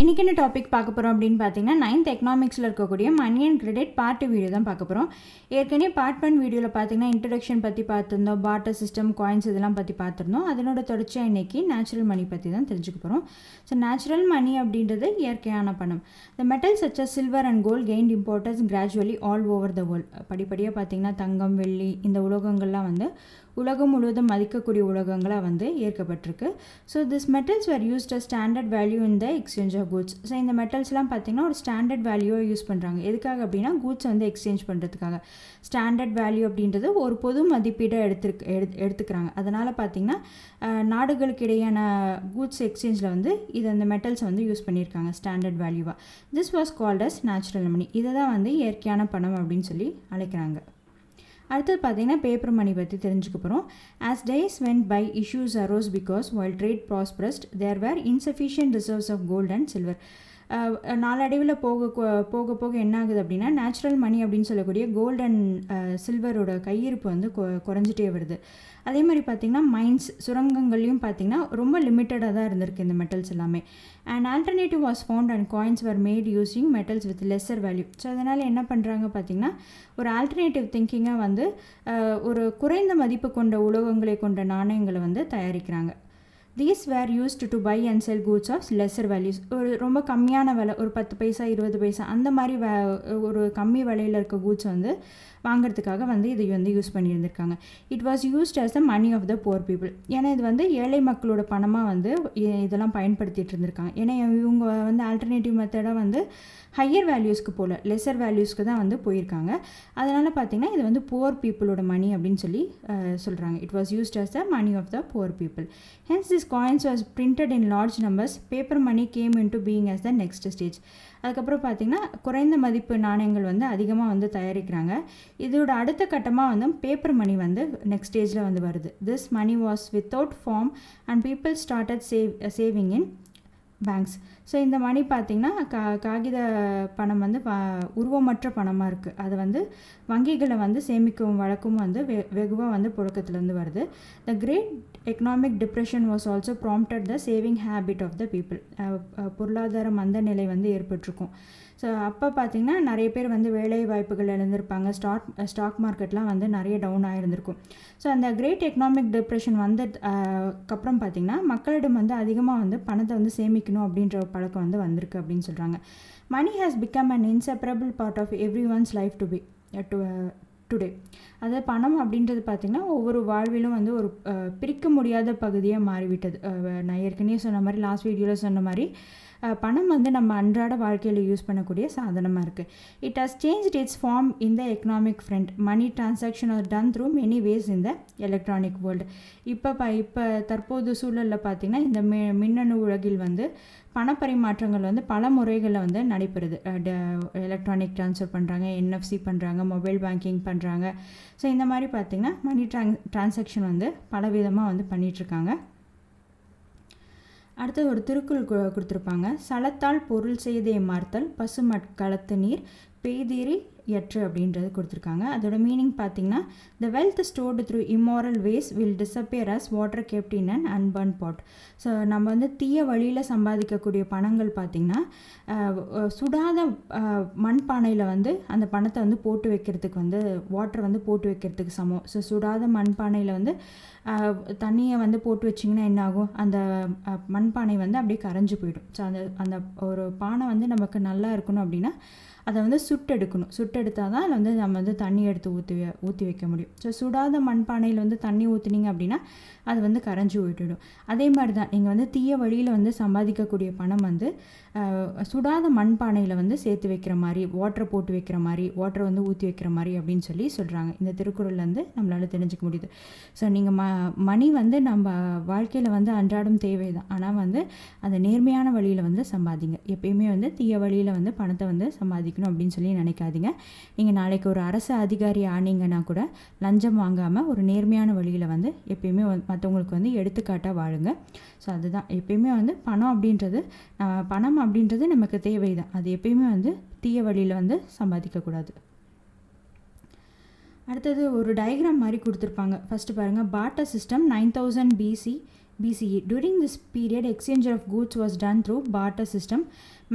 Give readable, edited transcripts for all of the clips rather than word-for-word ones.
இன்றைக்கி என்ன டாபிக் பார்க்க போகிறோம் அப்படின்னு பார்த்தீங்கன்னா 9th எக்கனாமிக்ஸில் இருக்கக்கூடிய money and credit part video தான் பார்க்க போகிறோம். ஏற்கனவே பார்ட் 1 வீடியோவில் பார்த்தீங்கன்னா இன்ட்ரடக்ஷன் பற்றி பார்த்துருந்தோம், பார்ட்டர் சிஸ்டம், காயின்ஸ் இதெல்லாம் பற்றி பார்த்துருந்தோம். அதனோட தொடர்ச்சியாக இன்றைக்கி நேச்சுரல் மணி பற்றி தான் தெரிஞ்சுக்க போகிறோம். ஸோ நேச்சுரல் மணி அப்படின்றது இயற்கையான பணம். The metals such as silver and gold gained importance gradually all over the world. படிப்படியாக பார்த்தீங்கன்னா தங்கம், வெள்ளி இந்த உலோகங்கள்லாம் வந்து உலகம் முழுவதும் மதிக்கக்கூடிய உலகங்களாக வந்து ஏற்கப்பட்டிருக்கு. So this metals were used a standard value in the exchange of goods. So இந்த மெட்டல்ஸ்லாம் பார்த்திங்கன்னா ஒரு ஸ்டாண்டர்ட் வேல்யூவை யூஸ் பண்ணுறாங்க. எதுக்காக அப்படின்னா கூட்ஸ் வந்து எக்ஸ்சேஞ்ச் பண்ணுறதுக்காக. ஸ்டாண்டர்ட் வேல்யூ அப்படின்றது ஒரு பொது மதிப்பீடை எடுத்துக்கிறாங்க. அதனால் பார்த்திங்கன்னா நாடுகளுக்கு இடையான கூட்ஸ் எக்ஸ்சேஞ்சில் வந்து இது அந்த மெட்டல்ஸை வந்து யூஸ் பண்ணியிருக்காங்க ஸ்டாண்டர்ட் வேல்யூவாக. This was called as natural money. இதை தான் வந்து இயற்கையான பணம் அப்படின்னு சொல்லி அழைக்கிறாங்க. அடுத்தது பார்த்தீங்கன்னா பேப்பர் மணி பற்றி தெரிஞ்சுக்க போகிறோம். As days went by issues arose because while trade prospered there were insufficient reserves of gold and silver. நாளடைவில் போக போக என்ன ஆகுது அப்படின்னா நேச்சுரல் மணி அப்படின்னு சொல்லக்கூடிய கோல்டு அண்ட் சில்வரோட கையிருப்பு வந்து குறைஞ்சிட்டே வருது. அதே மாதிரி பார்த்திங்கன்னா மைன்ஸ், சுரங்கங்கள்லையும் பார்த்திங்கன்னா ரொம்ப லிமிட்டடாக தான் இருந்திருக்கு இந்த மெட்டல்ஸ் எல்லாமே. And alternative was found and coins were made using metals with lesser value. So அதனால் என்ன பண்ணுறாங்க பார்த்திங்கன்னா ஒரு ஆல்டர்னேட்டிவ் திங்கிங்காக வந்து ஒரு குறைந்த மதிப்பு கொண்ட உலோகங்களை கொண்ட நாணயங்களை வந்து தயாரிக்கிறாங்க. These were used to buy and sell goods of lesser values. ஒரு ரொம்ப கம்மியான விலை, ஒரு 10 பைசா 20 பைசா அந்த மாதிரி ஒரு கம்மி விலையில் இருக்க கூட்ஸ் வந்து வாங்கிறதுக்காக வந்து இது வந்து யூஸ் பண்ணியிருந்திருக்காங்க. It was used as the money of the poor people. ஏன்னா இது வந்து ஏழை மக்களோட பணமாக வந்து இதெல்லாம் பயன்படுத்திகிட்டு இருந்திருக்காங்க. ஏன்னா இவங்க வந்து ஆல்டர்னேட்டிவ் மெத்தடாக வந்து ஹையர் வேல்யூஸ்க்கு போல் லெஸர் வேல்யூஸ்க்கு தான் வந்து போயிருக்காங்க. அதனால் பார்த்திங்கன்னா இது வந்து புவர் பீப்புளோட மணி அப்படின்னு சொல்லி சொல்கிறாங்க. It was used as the money of the poor people. Hence this coins was printed in large numbers. Paper money came into being as the next stage. அதுக்கப்புறம் பார்த்திங்கன்னா குறைந்த மதிப்பு நாணயங்கள் வந்து அதிகமாக வந்து தயாரிக்கிறாங்க. இதோட அடுத்த கட்டமாக வந்து பேப்பர் மணி வந்து நெக்ஸ்ட் ஸ்டேஜில் வந்து வருது. This money was without form and people started saving in banks. So இந்த மணி பார்த்திங்கன்னா காகித பணம் வந்து உருவமற்ற பணமாக இருக்குது. அது வந்து வங்கிகளை வந்து சேமிக்கும் வழக்கும் வந்து வெகுவாக வந்து புழக்கத்துலேருந்து வருது. The great economic depression was also prompted the saving habit of the people. பொருளாதார மந்த நிலை வந்து ஏற்பட்டிருக்கும். ஸோ அப்போ பார்த்திங்கன்னா நிறைய பேர் வந்து வேலை வாய்ப்புகள் இழந்திருப்பாங்க. ஸ்டாக் மார்க்கெட்லாம் வந்து நிறைய டவுன் ஆகிருந்திருக்கும். ஸோ அந்த கிரேட் எக்கனாமிக் டிப்ரெஷன் வந்ததுக்கப்புறம் பார்த்திங்கன்னா மக்களிடம் வந்து அதிகமாக வந்து பணத்தை வந்து சேமிக்கணும் அப்படின்ற பழக்கம் வந்து வந்திருக்கு அப்படின்னு சொல்கிறாங்க. Money has become an inseparable part of every one's life today. அதாவது பணம் அப்படின்றது பார்த்திங்கன்னா ஒவ்வொரு வாழ்விலும் வந்து ஒரு பிரிக்க முடியாத பகுதியாக மாறிவிட்டது. நான் ஏற்கனவே சொன்ன மாதிரி லாஸ்ட் வீடியோவில் சொன்ன மாதிரி பணம் வந்து நம்ம அன்றாட வாழ்க்கையில் யூஸ் பண்ணக்கூடிய சாதனமாக இருக்குது. It has changed its form in the economic front. Money transaction are done through many ways in the electronic world. இப்போ தற்போது சூழலில் பார்த்திங்கன்னா இந்த மின்னணு உலகில் வந்து பணப்பரிமாற்றங்கள் வந்து பல முறைகளில் வந்து நடைபெறுது. எலக்ட்ரானிக் ட்ரான்ஸ்ஃபர் பண்ணுறாங்க, NFC பண்ணுறாங்க, மொபைல் பேங்கிங் பண்ணுறாங்க. ஸோ இந்த மாதிரி பார்த்திங்கன்னா மணி டிரான்சாக்ஷன் வந்து பல விதமாக வந்து பண்ணிகிட்ருக்காங்க. அடுத்தது ஒரு திருக்குறள் கொடுத்துருப்பாங்க. சலத்தால் பொருள் செய்தே மார்த்தல் பசுமட்களத்து நீர் பெய்தீரி எற்று அப்படின்றது கொடுத்துருக்காங்க. அதோட மீனிங் பார்த்திங்கன்னா the wealth stored through immoral ways will disappear as water kept in and unburnt pot. So நம்ம வந்து தீய வழியில் சம்பாதிக்கக்கூடிய பணங்கள் பார்த்திங்கன்னா சுடாத மண்பானையில் வந்து அந்த பணத்தை வந்து போட்டு வைக்கிறதுக்கு வந்து வாட்டர் வந்து போட்டு வைக்கிறதுக்கு சமம். ஸோ சுடாத மண்பானையில் வந்து தண்ணியை வந்து போட்டு வச்சிங்கன்னா என்ன ஆகும், அந்த மண்பானை வந்து அப்படியே கரைஞ்சி போயிடும். ஸோ அந்த ஒரு பானை வந்து நமக்கு நல்லா இருக்கணும் அப்படின்னா அதை வந்து சுட்டெடுத்தால் தான் அதில் வந்து நம்ம வந்து தண்ணி எடுத்து ஊற்றி வைக்க முடியும். ஸோ சுடாத மண்பானையில் வந்து தண்ணி ஊற்றுனீங்க அப்படின்னா அது வந்து கரைஞ்சி விட்டுடும். அதே மாதிரி தான் நீங்கள் வந்து தீய வழியில் வந்து சம்பாதிக்கக்கூடிய பணம் வந்து சுடாத மண்பானையில் வந்து சேர்த்து வைக்கிற மாதிரி, வாட்டரை போட்டு வைக்கிற மாதிரி, வாட்டரை வந்து ஊற்றி வைக்கிற மாதிரி அப்படின்னு சொல்லி சொல்கிறாங்க. இந்த திருக்குறள் வந்து நம்மளால் தெரிஞ்சுக்க முடியுது. ஸோ நீங்கள் மணி வந்து நம்ம வாழ்க்கையில் வந்து அன்றாடம் தேவை தான். ஆனால் வந்து அந்த நேர்மையான வழியில் வந்து சம்பாதிங்க. எப்பயுமே வந்து தீய வழியில் வந்து பணத்தை வந்து சம்பாதிக்கணும் அப்படின்னு சொல்லி நினைக்காதீங்க. நீங்கள் நாளைக்கு ஒரு அரசு அதிகாரி ஆனீங்கன்னா கூட லஞ்சம் வாங்காமல் ஒரு நேர்மையான வழியில் வந்து எப்பயுமே மற்றவங்களுக்கு வந்து எடுத்துக்காட்டாக வாழுங்க. ஸோ அதுதான் எப்பயுமே வந்து பணம் அப்படின்றது நமக்கு தேவை தான். அது எப்பயுமே வந்து தீய வழியில் வந்து சம்பாதிக்கக்கூடாது. அடுத்தது ஒரு டயக்ராம் மாதிரி கொடுத்துருப்பாங்க. ஃபஸ்ட்டு பாருங்கள், barter system 9000 BC BCE. During this period, exchange of goods was done through barter system.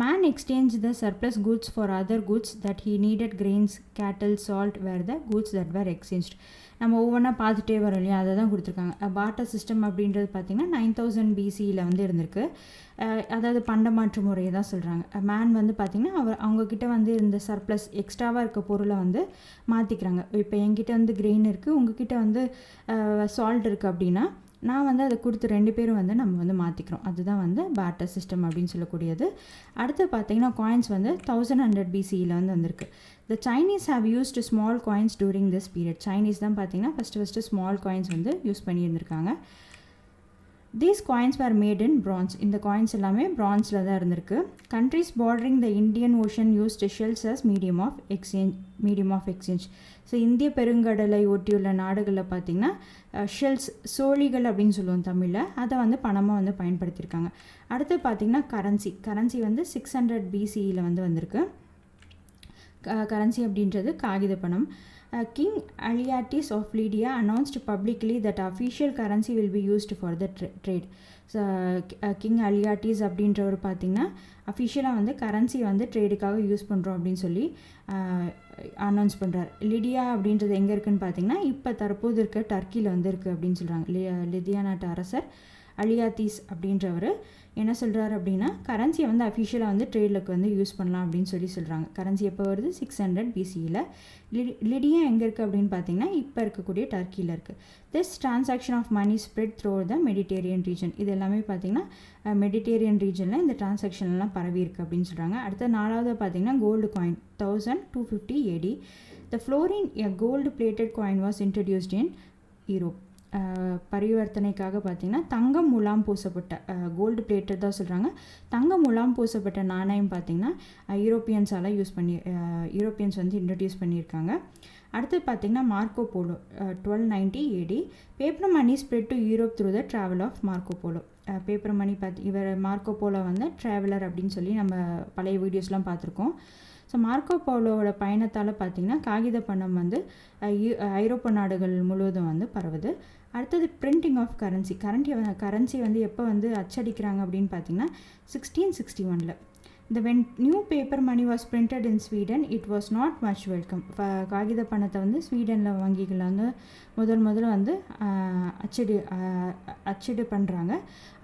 Man exchanged the surplus goods for other goods that he needed. Grains, cattle, salt were the goods that were exchanged. நம்ம ஒவ்வொன்றா பார்த்துட்டே வரோம் இல்லையா, அதை தான் கொடுத்துருக்காங்க. Barter system அப்படின்றது பார்த்திங்கன்னா 9000 BCயில் வந்து இருந்திருக்கு. அதாவது பண்டமாற்று முறையை தான் சொல்கிறாங்க. மேன் வந்து பார்த்திங்கன்னா அவங்கக்கிட்ட வந்து இந்த சர்ப்ளஸ் எக்ஸ்ட்ராவாக இருக்க பொருளை வந்து மாற்றிக்கிறாங்க. இப்போ என்கிட்ட வந்து கிரெயின் இருக்குது, உங்ககிட்ட வந்து சால்ட் இருக்குது அப்படின்னா நான் வந்து அதை கொடுத்து 2 பேரும் வந்து நம்ம வந்து மாற்றிக்கிறோம். அதுதான் வந்து பார்ட்டர் சிஸ்டம் அப்படின்னு சொல்லக்கூடியது. அடுத்து பார்த்திங்கன்னா காயின்ஸ் வந்து 1100 BCயில் வந்து வந்திருக்கு. The Chinese have used small coins during this period. Chinese தான் பார்த்திங்கன்னா ஃபஸ்ட்டு ஸ்மால் காயின்ஸ் வந்து யூஸ் பண்ணியிருந்திருக்காங்க. These coins were made in bronze. இந்த காயின்ஸ் எல்லாமே பிரான்ஸில் தான் இருந்திருக்கு. Countries bordering the Indian Ocean used shells as medium of exchange. So இந்திய பெருங்கடலை ஒட்டியுள்ள நாடுகளில் பார்த்திங்கன்னா ஷெல்ஸ், சோழிகள் அப்படின்னு சொல்லுவோம் தமிழில், அதை வந்து பணமாக வந்து பயன்படுத்தியிருக்காங்க. அடுத்து பார்த்திங்கன்னா கரன்சி வந்து 600 BCயில் வந்து வந்திருக்கு. கரன்சி அப்படின்றது காகித பணம். King Alyattes of Lydia announced publicly that official currency will be used for the trade. So king Alyattes அப்படின்றவர் பார்த்திங்கன்னா அஃபிஷியலாக வந்து கரன்சி வந்து ட்ரேடுக்காக யூஸ் பண்ணுறோம் அப்படின்னு சொல்லி அனௌன்ஸ் பண்ணுறார். லிடியா அப்படின்றது எங்கே இருக்குதுன்னு பார்த்திங்கன்னா இப்போ தற்போது இருக்க டர்க்கியில் வந்து இருக்குது அப்படின்னு சொல்கிறாங்க. லிதியா நாட்டு அரசர் அலியாத்திஸ் அப்படின்றவர் என்ன சொல்கிறார் அப்படின்னா கரன்சியை வந்து அஃபிஷியலாக வந்து ட்ரேடுக்கு வந்து யூஸ் பண்ணலாம் அப்படின்னு சொல்லி சொல்கிறாங்க. கரன்சி எப்போ வருது? 600 BCயில். லிடியா எங்கே இருக்குது அப்படின்னு பார்த்தீங்கன்னா இப்போ இருக்கக்கூடிய டர்க்கியில் இருக்குது. This transaction of money spread through the Mediterranean region. இது எல்லாமே பார்த்திங்கன்னா மெடிட்டேரியன் ரீஜனில் இந்த டிரான்சாக்ஷன்லாம் பரவி இருக்குது அப்படின்னு சொல்கிறாங்க. அடுத்த 4வது பார்த்திங்கன்னா gold coin 1250 AD. The florin a gold plated coin was introduced in Europe. பரிவர்த்தனைக்காக பார்த்திங்கன்னா தங்கம் முலாம் பூசப்பட்ட கோல்டு பிளேட்டட் தான் சொல்கிறாங்க. தங்கம் முலாம் பூசப்பட்ட நாணயம் பார்த்திங்கன்னா யூரோப்பியன்ஸ் வந்து இன்ட்ரடியூஸ் பண்ணியிருக்காங்க. அடுத்து பார்த்திங்கன்னா Marco Polo 1290 AD. Paper money spread to Europe through the travel of Marco Polo. Paper money இவர் மார்க்கோ போலோ வந்து ட்ராவலர் அப்படின்னு சொல்லி நம்ம பழைய வீடியோஸ்லாம் பார்த்துருக்கோம். ஸோ மார்க்கோ போலோவோட பயணத்தால் பார்த்திங்கன்னா காகித பணம் வந்து ஐரோப்பா நாடுகள் முழுவதும் வந்து பரவுது. அடுத்தது பிரிண்டிங் ஆஃப் கரன்சி வந்து எப்போ வந்து அச்சடிக்கிறாங்க அப்படின்னு பார்த்தீங்கன்னா 1661. when new paper money was printed in Sweden, it was not much welcome. காகித பணத்தை வந்து ஸ்வீடனில் வங்கிகளில் வந்து முதல்ல வந்து அச்சடி பண்ணுறாங்க.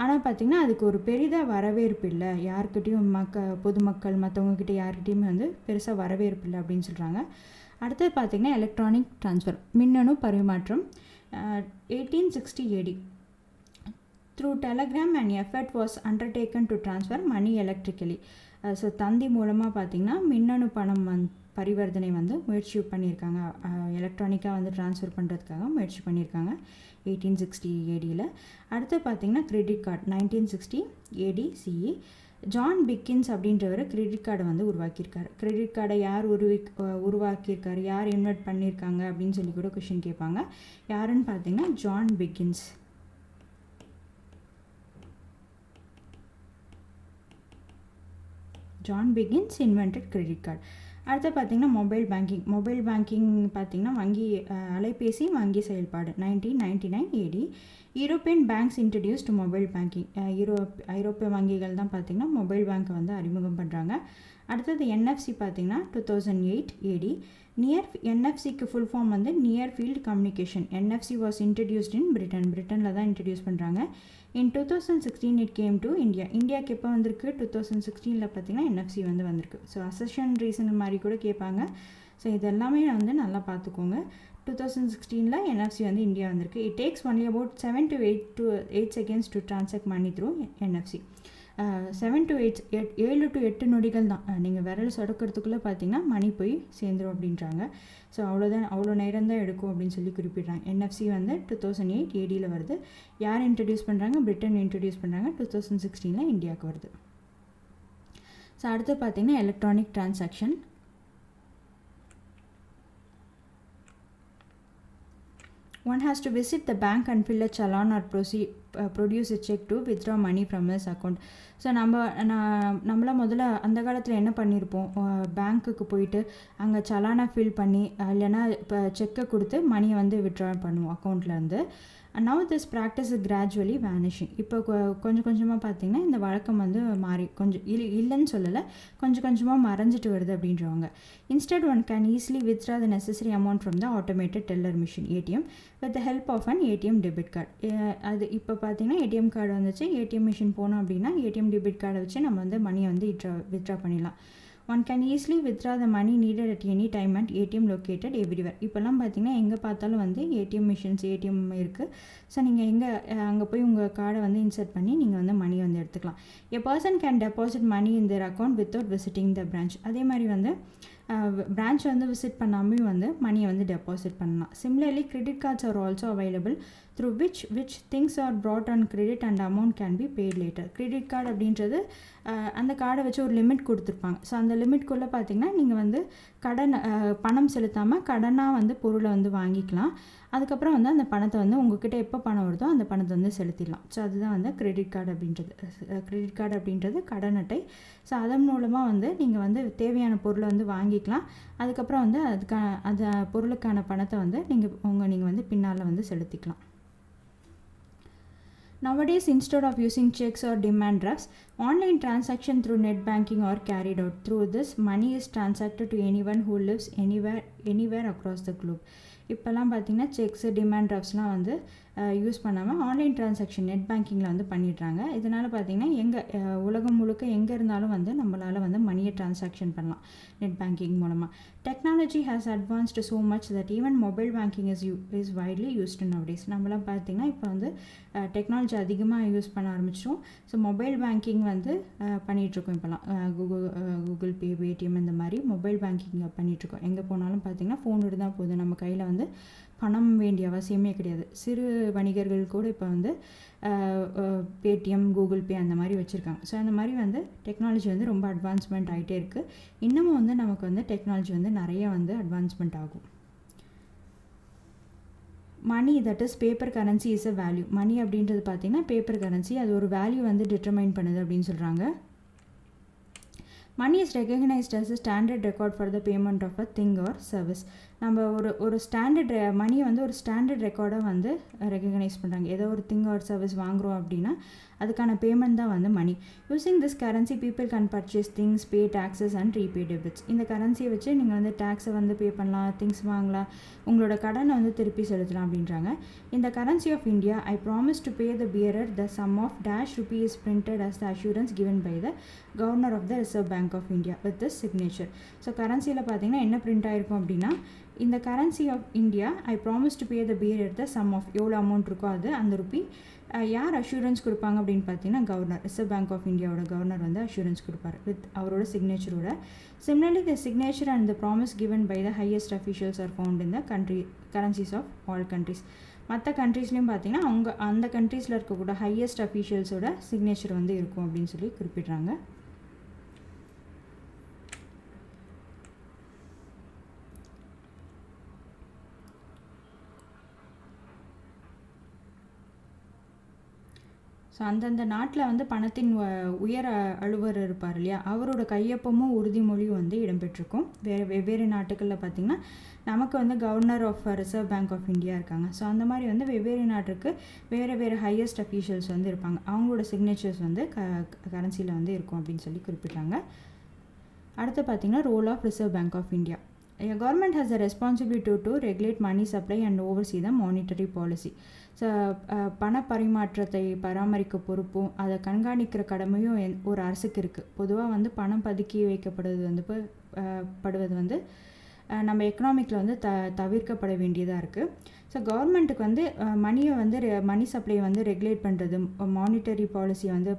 ஆனால் பார்த்திங்கன்னா அதுக்கு ஒரு பெரிதாக வரவேற்பு இல்லை, யாருக்கிட்டையும் பொதுமக்கள் மற்றவங்கக்கிட்ட யார்கிட்டையுமே வந்து பெருசாக வரவேற்பு இல்லை அப்படின்னு சொல்கிறாங்க. அடுத்தது பார்த்திங்கன்னா எலக்ட்ரானிக் ட்ரான்ஸ்ஃபர், மின்னணு பரிமாற்றம் 1860 AD. Through telegram an effort was undertaken to transfer money electrically. So தந்தி மூலமாக பார்த்திங்கன்னா மின்னணு பணம் பரிவர்த்தனை வந்து முயற்சி பண்ணியிருக்காங்க. எலக்ட்ரானிக்காக வந்து ட்ரான்ஸ்ஃபர் பண்ணுறதுக்காக முயற்சி பண்ணியிருக்காங்க 1860 ADயில். அடுத்து பார்த்திங்கன்னா credit card 1960 AD CE. John Biggins அப்படின்றவர் கிரெடிட் கார்டை வந்து உருவாக்கியிருக்காரு. கிரெடிட் கார்டை யார் உருவாக்கியிருக்காரு, யார் இன்வெர்ட் பண்ணியிருக்காங்க அப்படின்னு சொல்லி கூட கொஷின் கேட்பாங்க. யாருன்னு பார்த்தீங்கன்னா John Biggins. John Biggins invented credit card. அடுத்து பார்த்திங்கன்னா மொபைல் பேங்கிங் பார்த்திங்கன்னா அலைபேசி வங்கி செயல்பாடு 1999 AD. European banks introduced mobile banking. ஐரோப்பிய வங்கிகள் தான் பார்த்திங்கன்னா மொபைல் பேங்க்கை வந்து அறிமுகம் பண்ணுறாங்க. அடுத்தது NFC பார்த்திங்கன்னா 2008 AD. என்எஃப்சிக்கு ஃபுல் ஃபார்ம் வந்து near field communication. NFC was introduced இன் பிரிட்டனில் தான் இன்ட்ரடியூஸ் பண்ணுறாங்க. இன் 2016 இட் கேம் டு இந்தியாவுக்கு எப்போ வந்திருக்கு? 2016 பார்த்திங்கன்னா NFC வந்து வந்திருக்கு. ஸோ அசெஷன் ரீசன் மாதிரி கூட கேட்பாங்க. ஸோ இதெல்லாமே வந்து நல்லா பார்த்துக்கோங்க. 2016 NFC வந்து இந்தியா வந்திருக்கு. It takes only about 7 to 8 seconds to transact money through NFC. 7 to 8 நொடிகள் தான். நீங்கள் விரல் சொடுக்கிறதுக்குள்ளே பார்த்தீங்கன்னா மணி போய் சேர்ந்துடும் அப்படின்றாங்க. ஸோ அவ்வளோ நேரம் தான் எடுக்கும் அப்படின்னு சொல்லி குறிப்பிட்றாங்க. NFC வந்து 2008 ADயில் வருது. யார் இன்ட்ரடியூஸ் பண்ணுறாங்க? பிரிட்டன் இன்ட்ரடியூஸ் பண்ணுறாங்க. 2016 இந்தியாவுக்கு வருது. ஸோ அடுத்து பார்த்தீங்கன்னா electronic transaction. One has to visit the bank and fill a challan or produce a check to withdraw money from his account. So நம்மளாம் முதல்ல அந்த காலத்தில் என்ன பண்ணியிருப்போம், பேங்க்குக்கு போயிட்டு அங்கே சலானா ஃபில் பண்ணி இல்லைன்னா இப்போ செக்கை கொடுத்து மணியை வந்து வித்ட்ரா பண்ணுவோம் அக்கௌண்ட்லேருந்து. Now this practice is gradually vanishing. இப்போ கொஞ்சம் கொஞ்சமாக பார்த்திங்கன்னா இந்த வழக்கம் வந்து மாறி கொஞ்சம் இல்லைன்னு சொல்லலை, கொஞ்சம் கொஞ்சமாக மறைஞ்சிட்டு வருது அப்படின்றவங்க. Instead one can easily withdraw the necessary amount from the automated teller machine ATM with the help of an ATM debit card. அது இப்போ பார்த்திங்கன்னா ஏடிஎம் கார்டு வந்துச்சு, ஏடிஎம் மிஷின் போனோம் அப்படின்னா ஏடிஎம் டெபிட் கார்டை வச்சு நம்ம வந்து மணியை வந்து வித்ட்ரா பண்ணிடலாம். One can easily withdraw the money needed at any time at ATM located everywhere. இப்போல்லாம் பார்த்தீங்கன்னா எங்கே பார்த்தாலும் வந்து ஏடிஎம் மிஷின்ஸ் ஏடிஎம் இருக்குது. ஸோ நீங்கள் அங்கே போய் உங்கள் கார்டை வந்து இன்சர்ட் பண்ணி நீங்கள் வந்து மணி வந்து எடுத்துக்கலாம். A person can deposit money in their account without visiting the branch. அதே மாதிரி வந்து பிரான்ச் வந்து விசிட் பண்ணாமல் வந்து மணியை வந்து டெபாசிட் பண்ணலாம். Similarly credit cards are also available through which things are brought on credit and amount can be paid later. Credit card அப்படின்றது அந்த கார்டை வச்சு ஒரு லிமிட் கொடுத்துருப்பாங்க. ஸோ அந்த லிமிட்குள்ளே பார்த்திங்கன்னா நீங்கள் வந்து பணம் செலுத்தாமல் கடனாக வந்து பொருளை வந்து வாங்கிக்கலாம். அதுக்கப்புறம் வந்து அந்த பணத்தை வந்து உங்கள்கிட்ட எப்போ பணம் வருதோ அந்த பணத்தை வந்து செலுத்திடலாம். ஸோ அதுதான் வந்து கிரெடிட் கார்டு அப்படின்றது. கிரெடிட் கார்டு அப்படின்றது கடன் அட்டை. ஸோ அதன் மூலமாக வந்து நீங்கள் வந்து தேவையான பொருளை வந்து வாங்கிக்கலாம். அதுக்கப்புறம் வந்து அந்த பொருளுக்கான பணத்தை வந்து நீங்கள் வந்து பின்னால் வந்து செலுத்திக்கலாம். Nowadays, instead of using checks or demand drafts, online transaction through net banking are carried out. Through this, money is transacted to anyone who lives anywhere across the globe. இப்போல்லாம் பார்த்திங்கன்னா செக்ஸு டிமாண்ட் ட்ராஃப்ட்ஸ்லாம் வந்து use பண்ணாமல் online transaction net பேங்கிங்கில் வந்து பண்ணிடுறாங்க. இதனால் பார்த்திங்கன்னா உலகம் முழுக்க எங்கே இருந்தாலும் வந்து நம்மளால் வந்து மணியை ட்ரான்சாக்ஷன் பண்ணலாம் நெட் பேங்கிங் மூலமாக. Technology has advanced so much that even mobile banking is widely used nowadays. நம்மளாம் பார்த்திங்கன்னா இப்போ வந்து டெக்னாலஜி அதிகமாக யூஸ் பண்ண ஆரம்பிச்சிட்டோம். ஸோ மொபைல் பேங்கிங் வந்து பண்ணிகிட்ருக்கோம். இப்போலாம் கூகுள் பே, பேடிஎம் இந்த மாதிரி மொபைல் பேங்கிங் பண்ணிகிட்ருக்கோம். எங்கே போனாலும் பார்த்திங்கன்னா ஃபோன் இருந்தால் போதும், நம்ம கையில் வந்து பணம் வேண்டிய அவசியமே கிடையாது. சிறு வணிகர்கள் கூட இப்போ வந்து பேடிஎம், கூகுள் பே அந்த மாதிரி வச்சுருக்காங்க. ஸோ அந்த மாதிரி வந்து டெக்னாலஜி வந்து ரொம்ப அட்வான்ஸ்மெண்ட் ஆகிட்டே இருக்குது. இன்னமும் வந்து நமக்கு வந்து டெக்னாலஜி வந்து நிறைய வந்து அட்வான்ஸ்மெண்ட் ஆகும். Money that is paper currency is a value. Money அப்படின்றது பார்த்திங்கன்னா பேப்பர் கரன்சி, அது ஒரு வேல்யூ வந்து டிட்டர்மைன் பண்ணுது அப்படின்னு சொல்கிறாங்க. Money is recognized as a standard record for the payment of a thing or service. நம்ம ஒரு ஸ்டாண்டர்ட் மணியை வந்து ஒரு ஸ்டாண்டர்ட் ரெக்கார்டாக வந்து ரெக்கக்னைஸ் பண்ணுறாங்க. ஏதோ ஒரு திங் ஆர் சர்வீஸ் வாங்குகிறோம் அப்படின்னா அதுக்கான பேமெண்ட் தான் வந்து money. Using this currency people can purchase things, pay taxes and repay debits. இந்த கரன்சியை வச்சு நீங்கள் வந்து டேக்ஸை வந்து பே பண்ணலாம், திங்ஸ் வாங்கலாம், உங்களோட கடனை வந்து திருப்பி செலுத்தலாம் அப்படின்றாங்க. இந்த currency of India I promise to pay the bearer the sum of dash rupee is printed as the assurance given by the governor of the reserve bank of India with this signature. So கரன்சியில் பார்த்தீங்கன்னா என்ன print ஆகிருக்கும் அப்படின்னா, இந்த currency of India I promise to pay the bearer the sum of எவ்வளோ amount இருக்கோ அது அந்த ருப்பி யார் அஷூரன்ஸ் கொடுப்பாங்க அப்படின்னு பார்த்தீங்கன்னா கவர்னர், ரிசர்வ் பேங்க் ஆஃப் இந்தியாவோட கவர்னர் வந்து அஷூரன்ஸ் கொடுப்பார் வித் அவரோட சிக்னேச்சரோட. Similarly the signature and the promise given by the highest officials are found in the currencies of all countries. மற்ற கண்ட்ரீஸ்லேயும் பார்த்தீங்கன்னா அந்த கண்ட்ரீஸில் இருக்கக்கூட ஹையஸ்ட் அஃபிஷியல்ஸோட சிக்னேச்சர் வந்து இருக்கும் அப்படின்னு சொல்லி குறிப்பிட்றாங்க. ஸோ அந்தந்த நாட்டில் வந்து பணத்தின் உயர் அலுவலர் இருப்பார் இல்லையா, அவரோட கையொப்பமும் உறுதிமொழியும் வந்து இடம்பெற்றிருக்கும். வெவ்வேறு நாட்டுகளில் பார்த்திங்கன்னா நமக்கு வந்து governor of reserve bank of India இருக்காங்க. ஸோ அந்த மாதிரி வந்து வெவ்வேறு நாட்டுக்கு வேறு ஹையஸ்ட் அஃபீஷியல்ஸ் வந்து இருப்பாங்க. அவங்களோட சிக்னேச்சர்ஸ் வந்து கரன்சியில் வந்து இருக்கும் அப்படின்னு சொல்லி குறிப்பிட்றாங்க. அடுத்து பார்த்திங்கன்னா role of reserve bank of India. A government has a responsibility to regulate money supply and oversee the monetary policy. So பண பரிமாற்றத்தை பராமரிக்க பொறுப்பும் அதை கண்காணிக்கிற கடமையும் ஒரு அரசுக்கு இருக்குது. பொதுவாக வந்து பணம் பதுக்கி வைக்கப்படுவது வந்து நம்ம எக்கனாமிக்கில் வந்து தவிர்க்கப்பட வேண்டியதாக இருக்குது. ஸோ கவர்மெண்ட்டுக்கு வந்து மணி சப்ளையை வந்து ரெகுலேட் பண்ணுறது, மானிட்டரி பாலிசியை வந்து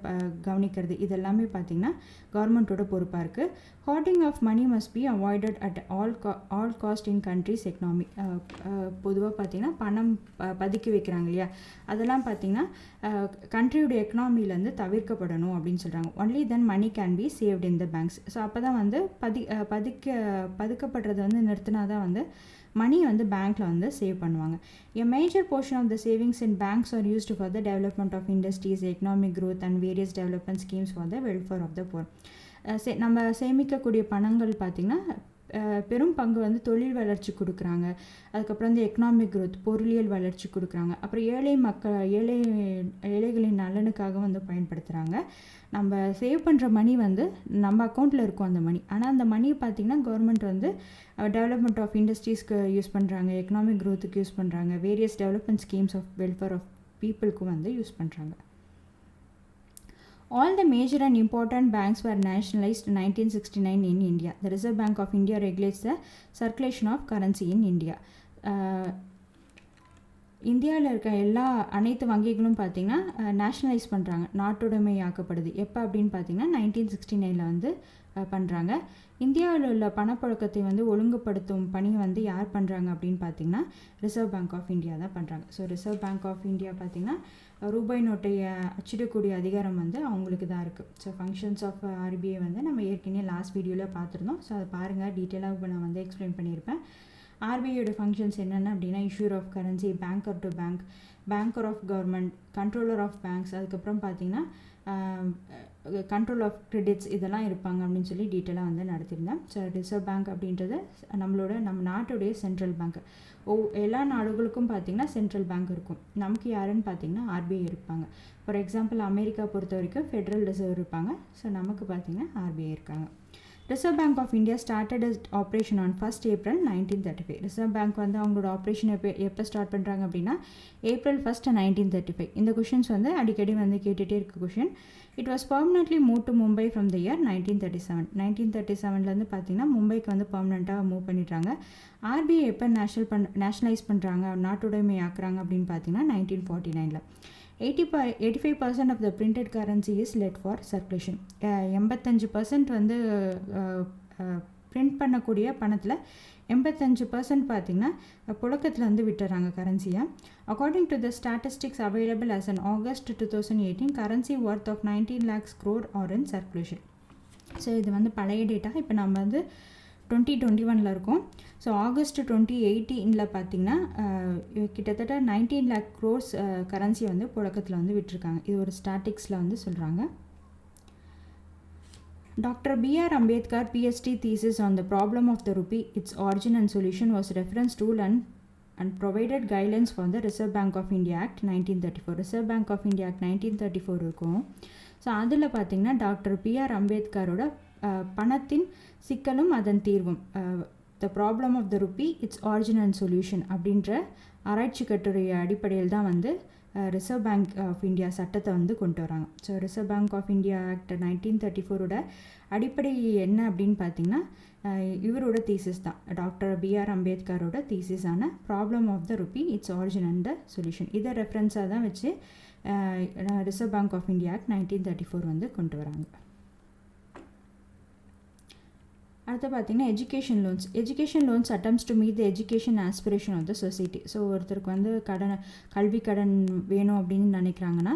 கவனிக்கிறது, இதெல்லாமே பார்த்திங்கன்னா கவர்மெண்ட்டோட பொறுப்பாக இருக்குது. Hoarding of money must be avoided at all cost in country's economy. பொதுவாக பார்த்திங்கன்னா பணம் பதுக்கி வைக்கிறாங்க இல்லையா, அதெல்லாம் பார்த்திங்கன்னா கண்ட்ரியோட எக்கனாமிலேருந்து தவிர்க்கப்படணும் அப்படின்னு சொல்கிறாங்க. Only then money can be saved in the banks. So அப்போ தான் வந்து பதுக்கப்படுறதை வந்து நிறுத்தினா தான் வந்து மணி வந்து பேங்க்கில் வந்து சேவ் பண்ணுவாங்க. A major portion of the savings in banks are used for the development of industries, economic growth and various development schemes for the welfare of the poor. நம்ம சேமிக்கக்கூடிய பணங்கள் பார்த்திங்கன்னா பெரும் பங்கு வந்து தொழில் வளர்ச்சி கொடுக்குறாங்க. அதுக்கப்புறம் வந்து எக்கனாமிக் க்ரோத், பொருளியல் வளர்ச்சி கொடுக்குறாங்க. அப்புறம் ஏழைகளின் நலனுக்காக வந்து பயன்படுத்துகிறாங்க. நம்ம சேவ் பண்ணுற மணி வந்து நம்ம அக்கௌண்ட்டில் இருக்கும் அந்த மணி. ஆனால் அந்த மணியை பார்த்திங்கன்னா கவர்மெண்ட் வந்து டெவலப்மெண்ட் ஆஃப் இண்டஸ்ட்ரீஸ்க்கு யூஸ் பண்ணுறாங்க, எக்கனாமிக் க்ரோத்துக்கு யூஸ் பண்ணுறாங்க, various development schemes of welfare of பீப்புளுக்கும் வந்து யூஸ் பண்ணுறாங்க. All the major and important banks were nationalized in 1969 in India. The Reserve Bank of India regulates the circulation of currency in India. இந்தியாவில் இருக்க அனைத்து வங்கிகளும் பார்த்திங்கன்னா nationalise பண்ணுறாங்க, நாட்டுடைமை ஆக்கப்படுது. எப்போ அப்படின்னு பார்த்திங்கன்னா 1969 வந்து பண்ணுறாங்க. இந்தியாவில் உள்ள பணப்புழக்கத்தை வந்து ஒழுங்குபடுத்தும் பணியை வந்து யார் பண்ணுறாங்க அப்படின்னு பார்த்திங்கன்னா ரிசர்வ் பேங்க் ஆஃப் இந்தியா தான் பண்ணுறாங்க. So reserve bank of India பார்த்திங்கன்னா ரூபாய் நோட்டை அச்சிடக்கூடிய அதிகாரம் வந்து அவங்களுக்கு தான் இருக்குது. ஸோ ஃபங்க்ஷன்ஸ் ஆஃப் ஆர்பிஐ வந்து நம்ம ஏற்கனவே லாஸ்ட் வீடியோவில் பார்த்துருந்தோம். ஸோ அதை பாருங்கள், டீட்டெயிலாக நான் வந்து எக்ஸ்பிளைன் பண்ணியிருப்பேன். ஆர்பிஐயோட ஃபங்க்ஷன்ஸ் என்னென்ன அப்படின்னா issuer of currency, banker to bank, banker of government, controller of banks, அதுக்கப்புறம் பார்த்திங்கன்னா கண்ட்ரோல் ஆஃப் கிரெடிட்ஸ் இதெல்லாம் இருப்பாங்க அப்படின்னு சொல்லி டீட்டெயிலாக வந்து நடத்தியிருந்தேன். ஸோ ரிசர்வ் பேங்க் அப்படின்றது நம்ம நாட்டுடைய சென்ட்ரல் பேங்க். எல்லா நாடுகளுக்கும் பார்த்திங்கன்னா சென்ட்ரல் பேங்க் இருக்கும். நமக்கு யாருன்னு பார்த்திங்கன்னா ஆர்பிஐ இருப்பாங்க. ஃபார் எக்ஸாம்பிள் அமெரிக்கா பொறுத்த வரைக்கும் ஃபெட்ரல் ரிசர்வ் இருப்பாங்க. ஸோ நமக்கு பார்த்திங்கன்னா ஆர்பிஐ இருக்காங்க. Reserve bank of India started its operation on 1st April 1935. Reserve bank வந்து அவங்களோட ஆப்ரேஷன் எப்போ ஸ்டார்ட் பண்ணுறாங்க அப்படின்னா April 1st, 1935. இந்த கொஷின்ஸ் வந்து அடிக்கடி வந்து கேட்டுகிட்டே இருக்க question. It was permanently move to Mumbai from the year 1937. 1937 பார்த்திங்கன்னா மும்பைக்கு வந்து பர்மனெண்ட்டாக மூவ் பண்ணிடுறாங்க. ஆர்பிஐ எப்போ நேஷ்னலைஸ் பண்ணுறாங்க, நாட்டுடைமை ஆக்குறாங்க அப்படின்னு பார்த்தீங்கன்னா 1949. 85% of the printed currency is let for circulation. 85% வந்து பிரிண்ட் பண்ணக்கூடிய பணத்தில் 85% பார்த்திங்கன்னா புழக்கத்தில் வந்து விட்டுறாங்க கரன்சியை. According to the statistics available as an August 2018, currency worth of 19 lakhs crore are in circulation. So இது வந்து பழைய டேட்டா. இப்போ நம்ம வந்து 2021 இருக்கோம். ஸோ ஆகஸ்ட் 2018 பார்த்திங்கன்னா கிட்டத்தட்ட 19 lakh crores கரன்சி வந்து புழக்கத்தில் வந்து விட்டுருக்காங்க. இது ஒரு ஸ்டாட்டிக்ஸில் வந்து சொல்கிறாங்க. Dr. B.R. Ambedkar PhD thesis on the problem of the rupee, its origin and solution was reference tool and provided guidelines for the Reserve Bank of India Act 1934. Reserve Bank of India Act 1934 இருக்கும். So அதில் பார்த்திங்கன்னா doctor B R அம்பேத்கரோட பணத்தின் சிக்கலும் அதன் தீர்வும், the problem of the rupee, it's origin and solution அப்படின்ற ஆராய்ச்சி கட்டுரை அடிப்படையில் தான் வந்து ரிசர்வ் பேங்க் ஆஃப் இந்தியா சட்டத்தை வந்து கொண்டு வராங்க. So reserve bank of India act 1934 அடிப்படை என்ன அப்படின்னு பார்த்திங்கன்னா இவரோட தீசிஸ் தான், டாக்டர் பிஆர் அம்பேத்கரோட தீசிஸான problem of the rupee, it's origin and the solution. இதை ரெஃபரன்ஸாக தான் வச்சு reserve bank of India act 1934 வந்து கொண்டு வராங்க. அடுத்து பார்த்திங்கன்னா education loans attempts to meet the education aspiration of the society. So ஒருத்தருக்கு வந்து கல்வி கடன் வேணும் அப்படின்னு நினைக்கிறாங்கன்னா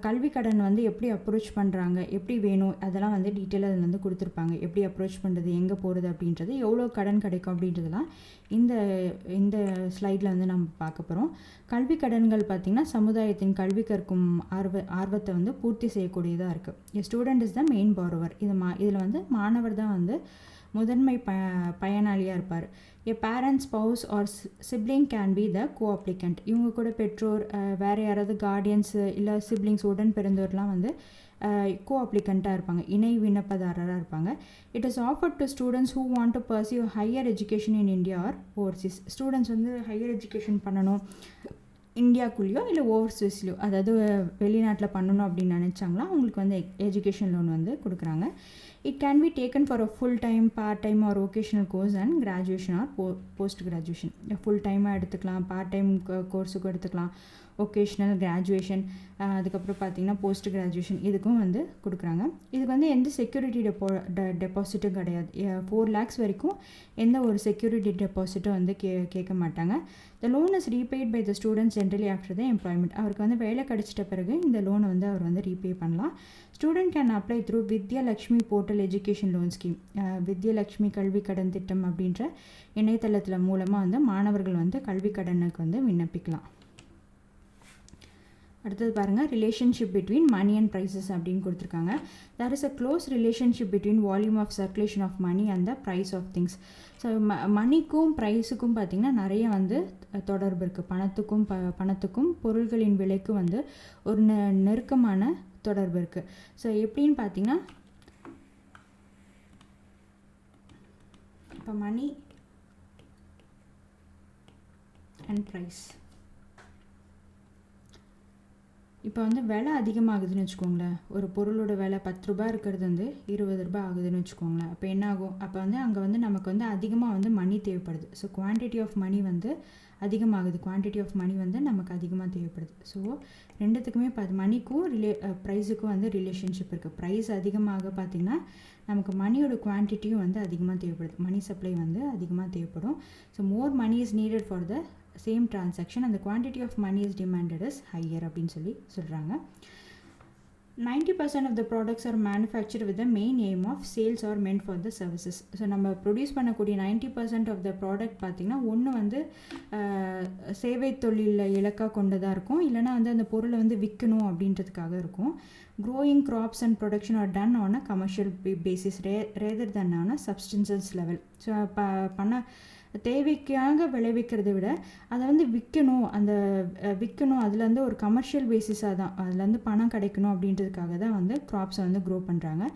கல்வி கடன் வந்து எப்படி அப்ரோச் பண்ணுறாங்க, எப்படி வேணும், அதெல்லாம் வந்து டீட்டெயிலாக அதில் வந்து கொடுத்துருப்பாங்க. எப்படி அப்ரோச் பண்ணுறது, எங்கே போகிறது அப்படின்றது, எவ்வளோ கடன் கிடைக்கும் அப்படின்றதுலாம் இந்த ஸ்லைடில் வந்து நம்ம பார்க்க போகிறோம். கல்வி கடன்கள் பார்த்திங்கன்னா சமுதாயத்தின் கல்வி கற்கும் ஆர்வத்தை வந்து பூர்த்தி செய்யக்கூடியதாக இருக்குது. Student is the main borrower. இதில் வந்து மாணவர் தான் வந்து முதன்மை பயனாளியாக இருப்பார். A parent, spouse or sibling can be the co applicant. இவங்க கூட பெற்றோர், வேறு யாராவது கார்டியன்ஸு இல்லை சிப்ளிங்ஸ், உடன் பிறந்தோர்லாம் வந்து கோ அப்ளிகண்ட்டாக இருப்பாங்க, இணை விண்ணப்பதாரராக இருப்பாங்க. It is offered to students who want to pursue higher education in India or overseas. Students வந்து ஹையர் எஜுகேஷன் பண்ணணும் இந்தியாக்குள்ளேயோ இல்லை ஓவர்சீஸ்லையோ, அதாவது வெளிநாட்டில் பண்ணணும் அப்படின்னு நினச்சாங்களா அவங்களுக்கு வந்து எஜுகேஷன் லோன் வந்து கொடுக்குறாங்க. It can be taken for a full-time, part-time or vocational course and graduation or post-graduation. full-time எடுத்துக்கலாம், part-time கோர்ஸுக்கு எடுத்துக்கலாம், ஒகேஷ்னல், கிராஜுவேஷன், அதுக்கப்புறம் பார்த்திங்கன்னா போஸ்ட் கிராஜுவேஷன் இதுக்கும் வந்து கொடுக்குறாங்க. இதுக்கு வந்து எந்த செக்யூரிட்டி டெபாசிட்டும் கிடையாது. 4 lakhs வரைக்கும் எந்த ஒரு செக்யூரிட்டி டெபாசிட்டும் வந்து கேட்க மாட்டாங்க. The loan is repaid by the students generally after the employment. அவருக்கு வந்து வேலை கிடச்சிட்ட பிறகு இந்த லோனை வந்து அவர் வந்து ரீபே பண்ணலாம். Student can apply through Vidyalakshmi portal education loan scheme. Vidyalakshmi கல்வி கடன் திட்டம் அப்படின்ற இணையதளத்தில் மூலமாக வந்து மாணவர்கள் வந்து கல்வி கடனுக்கு வந்து விண்ணப்பிக்கலாம். அடுத்தது பாருங்கள், relationship between money and prices அப்படின்னு கொடுத்துருக்காங்க. There is a close relationship between volume of circulation of money and the price of things. So மணிக்கும் ப்ரைஸுக்கும் பார்த்திங்கன்னா நிறைய வந்து தொடர்பு இருக்குது. பணத்துக்கும் பொருள்களின் விலைக்கும் வந்து ஒரு நெருக்கமான தொடர்பு இருக்குது. ஸோ எப்படின்னு பார்த்திங்கன்னா, இப்போ மணி அண்ட் ப்ரைஸ், இப்போ வந்து விலை அதிகமாகுதுன்னு வச்சுக்கோங்களேன். ஒரு பொருளோட விலை 10 ரூபா இருக்கிறது வந்து 20 ரூபா ஆகுதுன்னு வச்சுக்கோங்களேன். அப்போ என்ன ஆகும்? அப்போ வந்து அங்கே வந்து நமக்கு வந்து அதிகமாக வந்து மணி தேவைப்படுது. ஸோ குவான்டிட்டி ஆஃப் மணி வந்து அதிகமாகுது. குவான்டிட்டி ஆஃப் மணி வந்து நமக்கு அதிகமாக தேவைப்படுது. ஸோ ரெண்டுத்துக்குமே மணிக்கும் ப்ரைஸுக்கும் வந்து ரிலேஷன்ஷிப் இருக்குது. ப்ரைஸ் அதிகமாக பார்த்திங்கன்னா நமக்கு மணியோட குவான்டிட்டியும் வந்து அதிகமாக தேவைப்படுது. மணி சப்ளை வந்து அதிகமாக தேவைப்படும். So more money is needed for the same transaction and the quantity of money is demanded is higher அப்படின்னு சொல்கிறாங்க. 90% of the products are manufactured with the main aim of sales or meant for the services. So நம்ம produce பண்ணக்கூடிய 90% of the product பார்த்திங்கன்னா ஒன்று வந்து சேவை தொழிலில் இலக்காக கொண்டதாக இருக்கும், இல்லைனா வந்து அந்த பொருளை வந்து விற்கணும் அப்படின்றதுக்காக இருக்கும். Growing crops and production are done on a commercial basis rather than on a subsistence level. So தேவைக்காக விளைவிக்கிறத விட அதை வந்து விற்கணும் அதில் வந்து ஒரு கமர்ஷியல் பேசிஸாக தான், அதுலேருந்து பணம் கிடைக்கணும் அப்படின்றதுக்காக தான் வந்து க்ராப்ஸை வந்து க்ரோ பண்ணுறாங்க.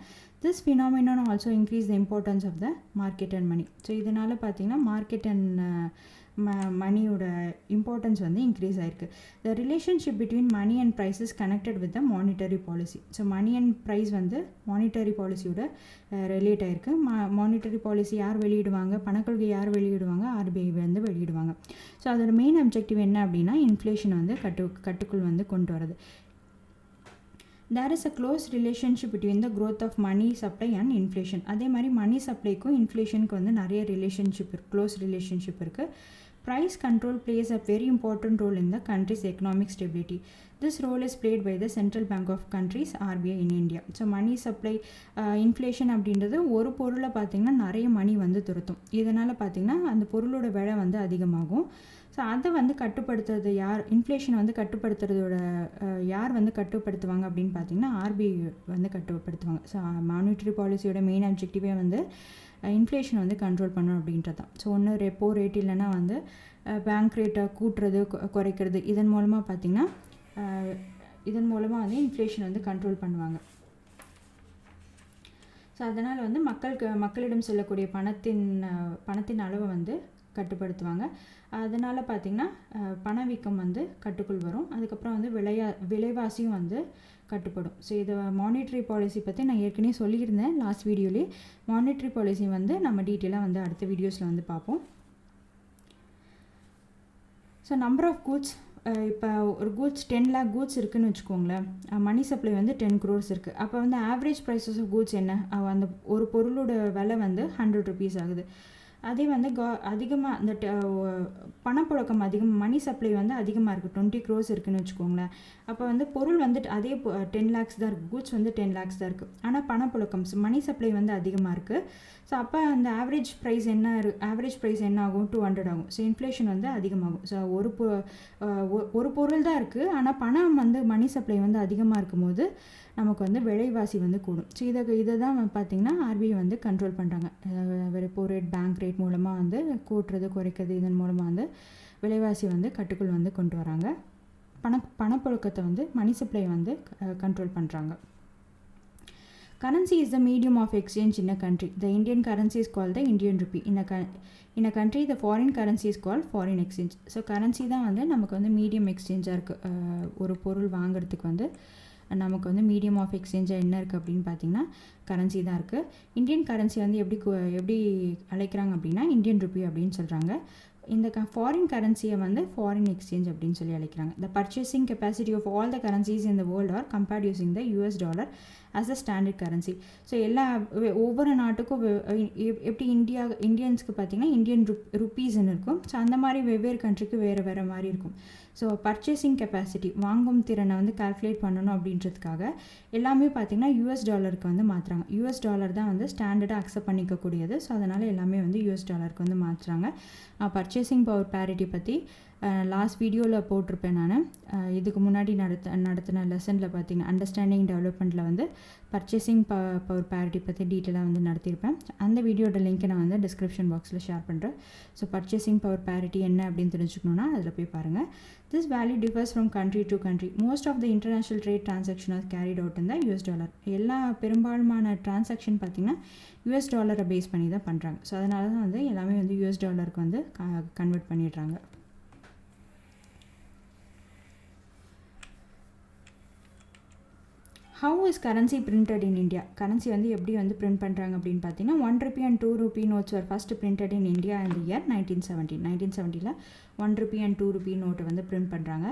This phenomenon also increase the importance of the market and money. So இதனால் பார்த்திங்கன்னா மார்க்கெட் அண்ட் மணியோட இம்பார்ட்டன்ஸ் வந்து இன்க்ரீஸ் ஆகிருக்கு. The relationship between money and price is connected with the monetary policy. So money and price வந்து monetary பாலிசியோட relate ஆகிருக்கு. Monetary policy யார் வெளியிடுவாங்க? பணக்கொள்கை யார் வெளியிடுவாங்க? RBI வந்து வெளியிடுவாங்க. ஸோ அதோட மெயின் அப்ஜெக்டிவ் என்ன அப்படின்னா இன்ஃப்ளேஷன் வந்து கட்டுக்குள் வந்து கொண்டு வரது. There is a close relationship between the growth of money supply and inflation. அதே மாதிரி மணி சப்ளைக்கும் இன்ஃப்ளேஷனுக்கு வந்து நிறைய க்ளோஸ் ரிலேஷன்ஷிப் இருக்குது. Price control plays a very important role in the country's economic stability. This role is played by the Central Bank of Countries, RBI in India. So money supply inflation அப்படின்றது ஒரு பொருளை பார்த்திங்கன்னா நிறைய மணி வந்து துரத்தும். இதனால் பார்த்திங்கன்னா அந்த பொருளோட விலை வந்து அதிகமாகும். ஸோ அதை வந்து கட்டுப்படுத்துறது யார்? இன்ஃப்ளேஷனை வந்து யார் வந்து கட்டுப்படுத்துவாங்க அப்படின்னு பார்த்திங்கன்னா RBI வந்து கட்டுப்படுத்துவாங்க. ஸோ மானிட்டரி பாலிசியோட மெயின் அப்ஜெக்டிவே வந்து இன்ஃப்ளேஷன் வந்து கண்ட்ரோல் பண்ணணும் அப்படின்றது தான். ஸோ ஒன்று ரெப்போ ரேட் இல்லைன்னா வந்து பேங்க் ரேட்டை கூட்டுறது குறைக்கிறது, இதன் மூலமாக பார்த்திங்கன்னா வந்து இன்ஃப்ளேஷன் வந்து கண்ட்ரோல் பண்ணுவாங்க. ஸோ அதனால் வந்து மக்களிடம் செல்லக்கூடிய பணத்தின் அளவை வந்து கட்டுப்படுத்துவாங்க. அதனால் பார்த்திங்கன்னா பணவீக்கம் வந்து கட்டுக்குள் வரும். அதுக்கப்புறம் வந்து விலைவாசியும் வந்து கட்டுப்படும். ஸோ இதை மானிட்டரி பாலிசி பற்றி நான் ஏற்கனவே சொல்லியிருந்தேன் லாஸ்ட் வீடியோலேயே. மானிட்டரி பாலிசி வந்து நம்ம டீட்டெயிலாக வந்து அடுத்த வீடியோஸில் வந்து பார்ப்போம். ஸோ நம்பர் ஆஃப் கூட்ஸ், இப்போ ஒரு கூட்ஸ் 10 lakh கூட்ஸ் இருக்குதுன்னு வச்சுக்கோங்களேன். மணி சப்ளை வந்து 10 crores இருக்குது. அப்போ வந்து ஆவரேஜ் ப்ரைஸஸ் ஆஃப் கூட்ஸ் என்ன? அந்த ஒரு பொருளோட விலை வந்து 100 rupees ஆகுது. அதே வந்து அதிகமாக அந்த பணப்புழக்கம் மணி சப்ளை வந்து அதிகமாக இருக்குது, 20 crores இருக்குதுன்னு வச்சுக்கோங்களேன். அப்போ வந்து பொருள் வந்து அதே 10 lakhs தான் இருக்குது, கூட்ஸ் வந்து 10 lakhs தான் இருக்குது. ஆனால் பணப்புழக்கம் மணி சப்ளை வந்து அதிகமாக இருக்குது. ஸோ அப்போ அந்த ஆவரேஜ் ப்ரைஸ் என்ன ஆகும்? 200 ஆகும். ஸோ இன்ஃப்ளேஷன் வந்து அதிகமாகும். ஸோ ஒரு பொருள் தான் இருக்குது, ஆனால் பணம் வந்து மணி சப்ளை வந்து அதிகமாக இருக்கும்போது நமக்கு வந்து விலைவாசி வந்து கூடும். ஸோ இதை தான் பார்த்திங்கன்னா RBI வந்து கண்ட்ரோல் பண்ணுறாங்க. ரெப்போ ரேட், பேங்க் ரேட் மூலமாக வந்து கூட்டுறது குறைக்கிறது, இதன் மூலமாக வந்து விலைவாசி வந்து கட்டுக்குள் வந்து கொண்டு வராங்க. பணப்புழக்கத்தை வந்து மணி சப்ளை வந்து கண்ட்ரோல் பண்ணுறாங்க. Currency is the medium of exchange in a country. The Indian currency is called the Indian rupee. In a country, the foreign currency is called foreign exchange. So currency தான் வந்து நமக்கு வந்து medium எக்ஸ்சேஞ்சாக இருக்குது. ஒரு பொருள் வாங்குறதுக்கு வந்து நமக்கு வந்து மீடியம் ஆஃப் எக்ஸ்சேஞ்சாக என்ன இருக்குது அப்படின்னு பார்த்திங்கன்னா கரன்சி தான் இருக்குது. இந்தியன் கரன்சி வந்து எப்படி அழைக்கிறாங்க அப்படின்னா இந்தியன் ருப்பி அப்படின்னு சொல்கிறாங்க. இந்த ஃபாரின் கரன்சியை வந்து ஃபாரின் எக்ஸ்சேஞ்ச் அப்படின்னு சொல்லி அழைக்கிறாங்க. The purchasing capacity of all the currencies in the world are compared using the US dollar as a standard currency. So ஒவ்வொரு நாட்டுக்கும் எப்படி இந்தியன்ஸ்க்கு பார்த்திங்கன்னா இந்தியன் ருப்பீஸ்ன்னு இருக்கும். ஸோ அந்த மாதிரி வெவ்வேறு கண்ட்ரிக்கு வேறு மாதிரி இருக்கும். ஸோ பர்ச்சேசிங் கெப்பாசிட்டி வாங்கும் திறனை வந்து கால்குலேட் பண்ணணும் அப்படின்றதுக்காக எல்லாமே பார்த்திங்கன்னா US டாலருக்கு வந்து மாற்றுறாங்க. US டாலர் தான் வந்து ஸ்டாண்டர்டாக அக்செப்ட் பண்ணிக்கக்கூடியது. ஸோ அதனால் எல்லாமே வந்து US டாலருக்கு வந்து மாற்றுறாங்க. பர்ச்சேசிங் பவர் பேரிட்டி பற்றி லாஸ்ட் வீடியோவில் போட்டிருப்பேன் நான். இதுக்கு முன்னாடி நடத்தின லெசனில் பார்த்திங்கன்னா அண்டர்ஸ்டாண்டிங் டெவலப்மெண்ட்டில் வந்து பர்ச்சேசிங் பவர் பேரிட்டி பற்றி டீட்டெயிலாக வந்து நடத்தியிருப்பேன். அந்த வீடியோட லிங்க்கை நான் வந்து டிஸ்கிரிப்ஷன் பாக்ஸில் ஷேர் பண்ணுறேன். ஸோ பர்ச்சேசிங் பவர் பேரிட்டி என்ன அப்படின்னு தெரிஞ்சுக்கணுன்னா அதில் போய் பாருங்கள். This value differs from country to country. Most of the international trade transactions are carried out in the US dollar. எல்லா பெரும்பாலான டிரான்சாக்ஷன் பார்த்திங்கன்னா US டாலரை பேஸ் பண்ணி தான் பண்ணுறாங்க. ஸோ அதனால தான் வந்து எல்லாமே வந்து US டாலருக்கு வந்து கன்வெர்ட் பண்ணிடுறாங்க. How is currency printed in India? Currency வந்து எப்படி வந்து பிரிண்ட் பண்ணுறாங்க அப்படின்னு பார்த்தீங்கன்னா 1 rupee and 2 rupee notes were first printed in India in the year 1970. 1970ல் 1 rupee and 2 rupee note வந்து பிரிண்ட் பண்ணுறாங்க.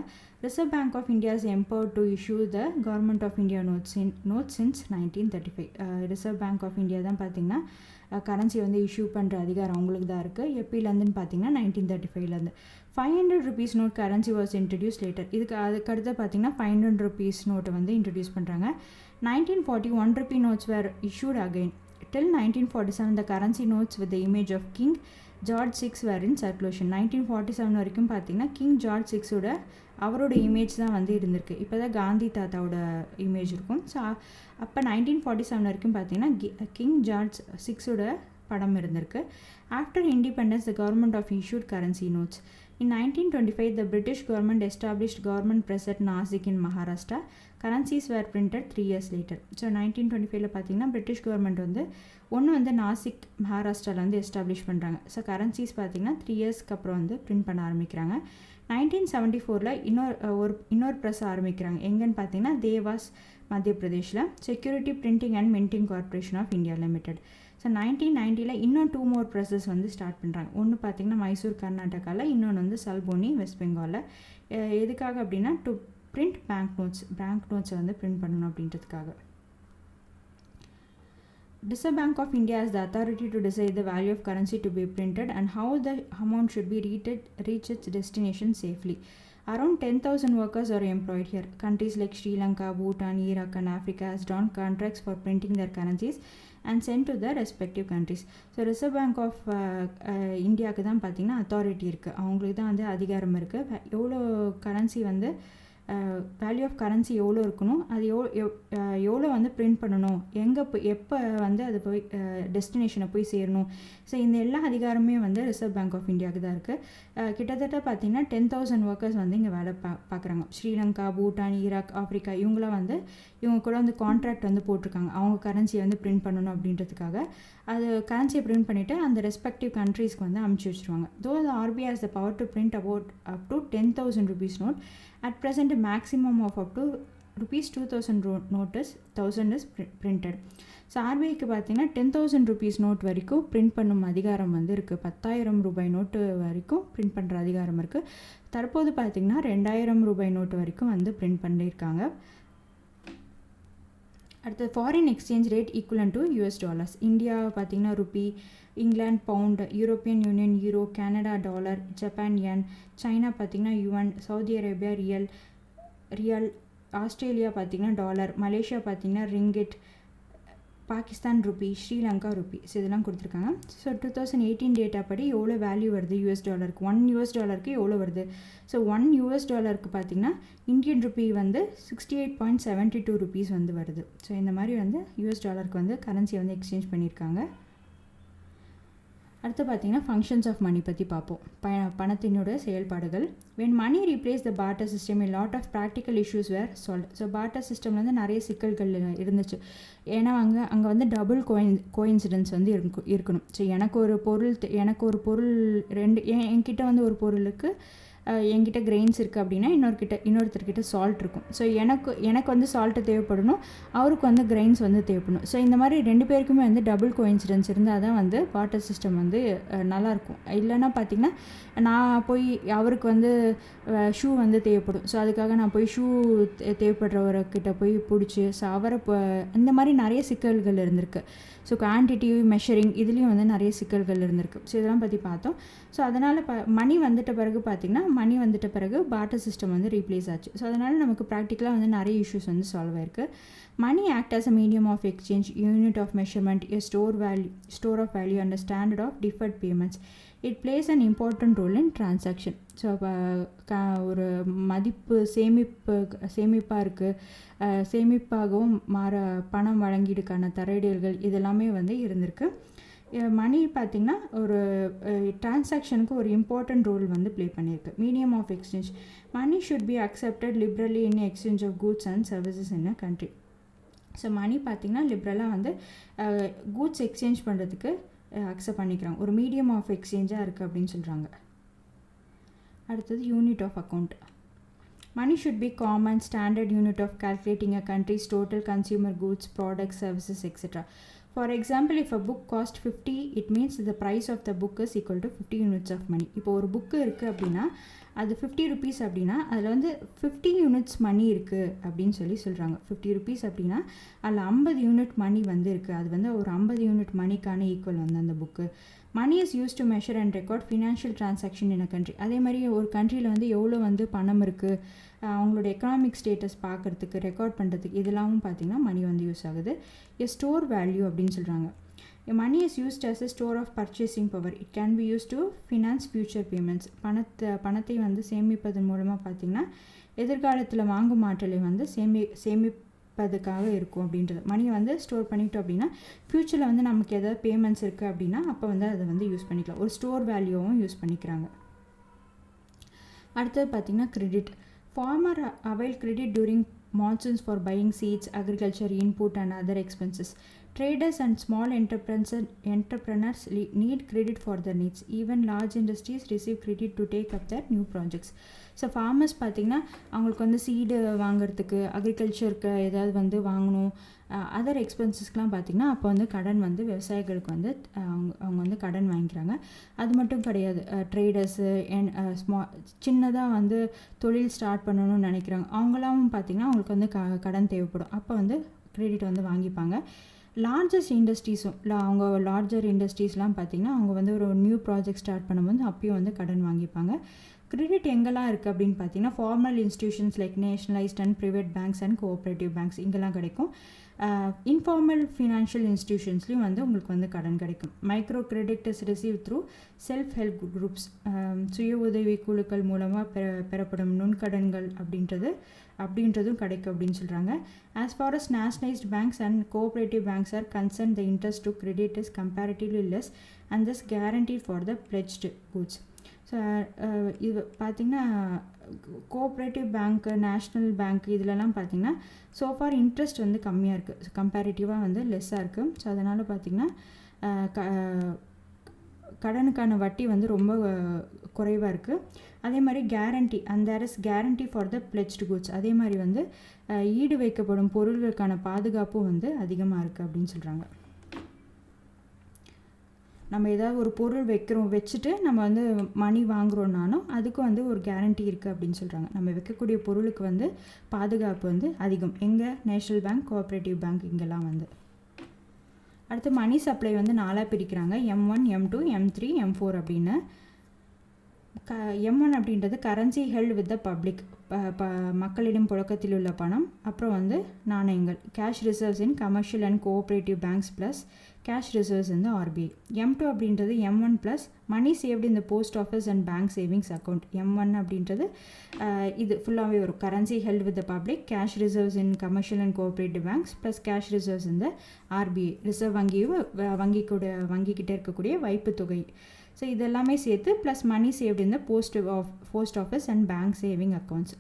Reserve Bank of India is empowered to issue the Government of India notes since 1935. Reserve Bank of India தான் பார்த்தீங்கன்னா currency வந்து issue பண்ணுற அதிகாரம் அவங்களுக்கு தான் இருக்குது. எப்போலேருந்துன்னு பார்த்தீங்கன்னா 1935லேருந்து. 500 rupees note currency was introduce later. அதுக்கடுத்து பார்த்தீங்கன்னா 500 rupees நோட்டை வந்து இன்ட்ரடியூஸ் பண்ணுறாங்க. 1940 1 rupee notes were issued again. Till 1947 the currency notes with the image of King George VI were in circulation. 1947 வரைக்கும் பார்த்தீங்கன்னா கிங் ஜார்ஜ் சிக்ஸோட அவரோட இமேஜ் தான் வந்து இருந்திருக்கு. இப்போ தான் காந்தி தாத்தாவோட இமேஜ் இருக்கும். ஸோ அப்போ 1947 வரைக்கும் பார்த்தீங்கன்னா கிங் ஜார்ஜ் சிக்ஸோட படம் இருந்திருக்கு. After independence the government of issued currency notes. In 1925, the British government established government press at Nashik in Maharashtra. Currencies were printed 3 years later. So 1925ல பார்த்தீங்கன்னா பிரிட்டிஷ் கவர்மெண்ட் வந்து வந்து நாசிக் மகாராஷ்டிராவில் வந்து எஸ்டாப்ளிஷ் பண்ணுறாங்க. ஸோ கரன்சிஸ் பார்த்தீங்கன்னா 3 இயர்ஸ்க்கு அப்புறம் வந்து பிரிண்ட் பண்ண ஆரம்பிக்கிறாங்க. 1974ல் இன்னொரு ப்ரெஸ் ஆரம்பிக்கிறாங்க. எங்கன்னு பார்த்தீங்கன்னா தேவாஸ் மத்திய பிரதேஷில் security printing and minting corporation of India limited. So 1990ல் இன்னும் 2 more ப்ரெஸ்ஸஸ் வந்து ஸ்டார்ட் பண்ணுறாங்க. ஒன்று பார்த்திங்கன்னா மைசூர் கர்நாடகாவில், இன்னொன்று வந்து சல்போனி வெஸ்ட் பெங்காலில். எதுக்காக அப்படின்னா டு பிரிண்ட் பேங்க் நோட்ஸை வந்து பிரிண்ட் பண்ணணும் அப்படின்றதுக்காக. Reserve Bank of India has the authority to decide the value of currency to be printed and how the amount should be reach its destination safely. Around 10,000 workers are employed here. Countries like Sri Lanka, Bhutan, Iraq and Africa has drawn contracts for printing their currencies and sent to the respective countries. So Reserve Bank of இந்தியாவுக்கு தான் பார்த்திங்கன்னா authority இருக்குது. அவங்களுக்கு தான் வந்து அதிகாரம் இருக்குது. எவ்வளோ கரன்சி வந்து வேல்யூ ஆஃப் கரன்சி எவ்வளோ இருக்கணும், அது எவ்வளோ வந்து பிரிண்ட் பண்ணணும், எப்போ வந்து அது போய் டெஸ்டினேஷனை போய் சேரணும். ஸோ இந்த எல்லா அதிகாரமே வந்து ரிசர்வ் பேங்க் ஆஃப் இந்தியாவுக்கு தான் இருக்குது. கிட்டத்தட்ட பார்த்திங்கன்னா 10,000 ஒர்க்கர்ஸ் வந்து இங்கே வேலை பார்க்குறாங்க. ஸ்ரீலங்கா, பூட்டான், ஈராக், ஆஃப்ரிக்கா இவங்க கூட வந்து கான்ட்ராக்ட் வந்து போட்டிருக்காங்க. அவங்க கரன்சியை வந்து பிரிண்ட் பண்ணணும் அப்படின்றதுக்காக. அது கரன்சியை பிரிண்ட் பண்ணிவிட்டு அந்த ரெஸ்பெக்டிவ் கண்ட்ரீஸ்க்கு வந்து அமுச்சு வச்சுருவாங்க. தோ the RBI has the power to print about up to 10,000 rupees note. At present a maximum of up to rupees 2,000 note is 1,000 is printed. So ஆர்பிஐக்கு பார்த்தீங்கன்னா 10,000 rupees நோட் வரைக்கும் பிரிண்ட் பண்ணும் அதிகாரம் வந்து இருக்குது. 10,000 ரூபாய் நோட்டு வரைக்கும் பிரிண்ட் பண்ணுற அதிகாரம் இருக்குது. தற்போது பார்த்திங்கன்னா 2,000 ரூபாய் நோட்டு வரைக்கும் வந்து பிரிண்ட் பண்ணியிருக்காங்க. அடுத்து foreign exchange rate equivalent to US dollars. India பார்த்திங்கன்னா rupee, England pound, European union euro, Canada dollar, Japan yen, China பார்த்திங்கன்னா yuan, Saudi Arabia riyal, Australia பார்த்திங்கன்னா டாலர், மலேசியா பார்த்திங்கன்னா ringgit, Pakistan rupee, Sri Lanka rupee. So இதெல்லாம் கொடுத்துருக்காங்க. So 2018 data படி எவ்வளோ value வருது US டாலருக்கு, $1 எவ்வளோ வருது. ஸோ $1 பார்த்திங்கன்னா இந்தியன் ருப்பி வந்து 68.72 rupees வந்து வருது. ஸோ இந்த மாதிரி வந்து US டாலருக்கு வந்து கரன்சி வந்து எக்ஸ்சேஞ்ச் பண்ணியிருக்காங்க. அடுத்து பார்த்திங்கன்னா ஃபங்க்ஷன்ஸ் ஆஃப் மணி பற்றி பார்ப்போம். பணத்தினோட செயல்பாடுகள். When money replace the barter system a lot of practical issues were solved. So barter சிஸ்டமில் வந்து நிறைய சிக்கல்கள் இருந்துச்சு. ஏன்னா அங்கே வந்து டபுள் கோயின்சிடன்ஸ் வந்து இருக்கணும். ஸோ எனக்கு ஒரு பொருள் என்கிட்ட வந்து ஒரு பொருளுக்கு என்கிட்ட கிரெயின்ஸ் இருக்குது அப்படின்னா இன்னொருத்தர்கிட்ட சால்ட் இருக்கும். ஸோ எனக்கு வந்து சால்ட்டு தேவைப்படணும், அவருக்கு வந்து கிரெயின்ஸ் வந்து தேவைப்படணும். ஸோ இந்த மாதிரி 2 பேருக்குமே வந்து டபுள் கோஇன்சிடென்ஸ் இருந்தால் தான் வந்து வாட்டர் சிஸ்டம் வந்து நல்லாயிருக்கும். இல்லைன்னா பார்த்திங்கன்னா நான் போய் அவருக்கு வந்து ஷூ வந்து தேவைப்படும். ஸோ அதுக்காக நான் போய் ஷூ தேவைப்படுறவர்கிட்ட போய் பிடிச்சி ஸோ அவரை இந்த மாதிரி நிறைய சிக்கல்கள் இருந்திருக்கு. ஸோ குவான்டிட்டிவ் மெஷரிங் இதுலேயும் வந்து நிறைய சிக்கல்கள் இருந்திருக்கு. ஸோ இதெல்லாம் பற்றி பார்த்தோம். ஸோ அதனால் மணி வந்துட்ட பிறகு பார்ட்டர் சிஸ்டம் வந்து ரீப்ளேஸ் ஆச்சு. ஸோ அதனால் நமக்கு ப்ராக்டிக்கலாக வந்து நிறைய இஷ்யூஸ் வந்து சால்வ் ஆயிருக்கு. Money act as a medium of exchange, unit of measurement, a store of value and a standard of deferred payments. It plays an important role in transaction. So ஒரு மதிப்பு சேமிப்பாக இருக்குது, சேமிப்பாகவும் பணம் வழங்கீடுக்கான தரேடுகள் இதெல்லாமே வந்து இருந்திருக்கு. மணி பார்த்திங்கன்னா ஒரு டிரான்சாக்ஷனுக்கு ஒரு இம்பார்ட்டண்ட் ரோல் வந்து ப்ளே பண்ணியிருக்கு. Medium of exchange, money should be accepted liberally in exchange of goods and services in a country. So money பார்த்திங்கன்னா லிபரலாக வந்து கூட்ஸ் எக்ஸ்சேஞ்ச் பண்ணுறதுக்கு அக்செப்ட் பண்ணிக்கிறாங்க. ஒரு மீடியம் ஆஃப் எக்ஸ்சேஞ்சாக இருக்குது அப்படின்னு சொல்கிறாங்க. அடுத்தது unit of account. Money should be common standard unit of calculating a country's total consumer goods, products, services, etc. For example, if a book cost 50, it means the price of the book is equal to 50 units of money. இப்போ ஒரு book இருக்குது அப்படின்னா அது 50 rupees அப்படின்னா அதில் வந்து 50 units மணி இருக்குது அப்படின்னு சொல்கிறாங்க. 50 rupees அப்படின்னா அதில் 50 யூனிட் மணி வந்து இருக்குது. அது வந்து ஒரு 50 யூனிட் மணிக்கான ஈக்குவல் வந்து அந்த book. Money is use to measure and record financial transaction in a country. அதே மாதிரி ஒரு கண்ட்ரியில் வந்து எவ்வளோ வந்து பணம் இருக்குது, அவங்களோட எக்கனாமிக் ஸ்டேட்டஸ் பார்க்குறதுக்கு, ரெக்கார்ட் பண்ணுறதுக்கு இதெல்லாமும் பார்த்திங்கன்னா மணி வந்து யூஸ் ஆகுது. எ ஸ்டோர் வேல்யூ அப்படின்னு சொல்கிறாங்க. Money is used as a store of purchasing power. It can be used to finance future payments. பணத்தை வந்து சேமிப்பதன் மூலமாக பார்த்திங்கன்னா எதிர்காலத்தில் வாங்கும் ஆற்றலை வந்து சேமிப்பதுக்காக இருக்கும் அப்படின்றது. மணியை வந்து ஸ்டோர் பண்ணிட்டோம் அப்படின்னா ஃப்யூச்சரில் வந்து நமக்கு எதாவது பேமெண்ட்ஸ் இருக்குது அப்படின்னா அப்போ வந்து அதை வந்து யூஸ் பண்ணிக்கலாம். ஒரு ஸ்டோர் வேல்யூவும் யூஸ் பண்ணிக்கிறாங்க. அடுத்தது பார்த்திங்கன்னா credit. Farmer avail credit during monsoons for buying seeds, agriculture input and other expenses. Traders and small entrepreneurs need credit for their needs. Even large industries receive credit to take up their new projects. So farmers பார்த்திங்கன்னா அவங்களுக்கு வந்து seed வாங்குறதுக்கு, அக்ரிகல்ச்சருக்கு ஏதாவது வந்து வாங்கணும், other எக்ஸ்பென்சஸ்க்கெலாம் பார்த்திங்கன்னா அப்போ வந்து கடன் வந்து விவசாயிகளுக்கு வந்து அவங்க வந்து கடன் வாங்கிக்கிறாங்க. அது மட்டும் கிடையாது, ட்ரேடர்ஸு சின்னதாக வந்து தொழில் ஸ்டார்ட் பண்ணணும்னு நினைக்கிறாங்க, அவங்களாம் பார்த்திங்கன்னா அவங்களுக்கு வந்து கடன் தேவைப்படும். அப்போ வந்து கிரெடிட் வந்து வாங்கிப்பாங்க. லார்ஜஸ்ட் இண்டஸ்ட்ரீஸும் அவங்க லார்ஜர் இண்டஸ்ட்ரீஸ்லாம் பார்த்திங்கன்னா அவங்க வந்து ஒரு நியூ ப்ராஜெக்ட் ஸ்டார்ட் பண்ணும்போது அப்பயும் வந்து கடன் வாங்கிப்பாங்க. கிரெடிட் எங்கெல்லாம் இருக்குது அப்படின்னு பார்த்தீங்கன்னா formal institutions like nationalised and private banks and cooperative banks இங்கெல்லாம் கிடைக்கும். இன்ஃபார்மல் ஃபினான்ஷியல் இன்ஸ்டிடியூஷன்ஸ்லையும் வந்து உங்களுக்கு வந்து கடன் கிடைக்கும். Micro credit is receive through self help groups, சுய உதவி குழுக்கள் மூலமாக பெறப்படும் நுண்கடன்கள் அப்படின்றதும் கிடைக்கும் அப்படின்னு சொல்கிறாங்க. As far as nationalised banks and cooperative banks are concern, the interest to credit is comparatively less and this guarantee for the pledged goods. So இது பார்த்திங்கன்னா கோஆப்ரேட்டிவ் பேங்க்கு, நேஷ்னல் பேங்க் இதிலலாம் பார்த்திங்கன்னா சோஃபார் இன்ட்ரெஸ்ட் வந்து கம்மியாக இருக்குது, கம்பேரிட்டிவாக வந்து லெஸ்ஸாக இருக்குது. ஸோ அதனால் பார்த்திங்கன்னா கடனுக்கான வட்டி வந்து ரொம்ப குறைவாக இருக்குது. அதே மாதிரி guarantee, and there is guarantee for the pledged goods, அதே மாதிரி வந்து ஈடு வைக்கப்படும் பொருள்களுக்கான பாதுகாப்பும் வந்து அதிகமாக இருக்குது அப்படின்னு சொல்கிறாங்க. நம்ம ஏதாவது ஒரு பொருள் வச்சுட்டு நம்ம வந்து மணி வாங்குகிறோன்னாலும் அதுக்கும் வந்து ஒரு கேரண்டி இருக்குது அப்படின்னு சொல்கிறாங்க. நம்ம வைக்கக்கூடிய பொருளுக்கு வந்து பாதுகாப்பு வந்து அதிகம். எங்கே? நேஷ்னல் பேங்க், கோஆப்ரேட்டிவ் பேங்க் இங்கெல்லாம் வந்து. அடுத்து மணி சப்ளை வந்து 4ஆக பிரிக்கிறாங்க. M1, M2, M3, M4 அப்படின்னு. M1 அப்படின்றது currency held with the public, மக்களிடம் புழக்கத்தில் உள்ள பணம். அப்புறம் வந்து நாணயங்கள், cash reserves in commercial and cooperative banks plus cash reserves இந்த RBI. M2 அப்படின்றது M1 ப்ளஸ் மணி சேவ்டு இந்த post office and bank savings account. M1 அப்படின்றது இது ஃபுல்லாகவே வரும். Currency held with the public, cash reserves in commercial and cooperative banks plus cash reserves இந்த RBI, reserve வங்கிக்கிட்ட இருக்கக்கூடிய வைப்பு தொகை. ஸோ இதெல்லாமே சேர்த்து ப்ளஸ் மணி சேவ்டு இந்த post office and bank saving accounts,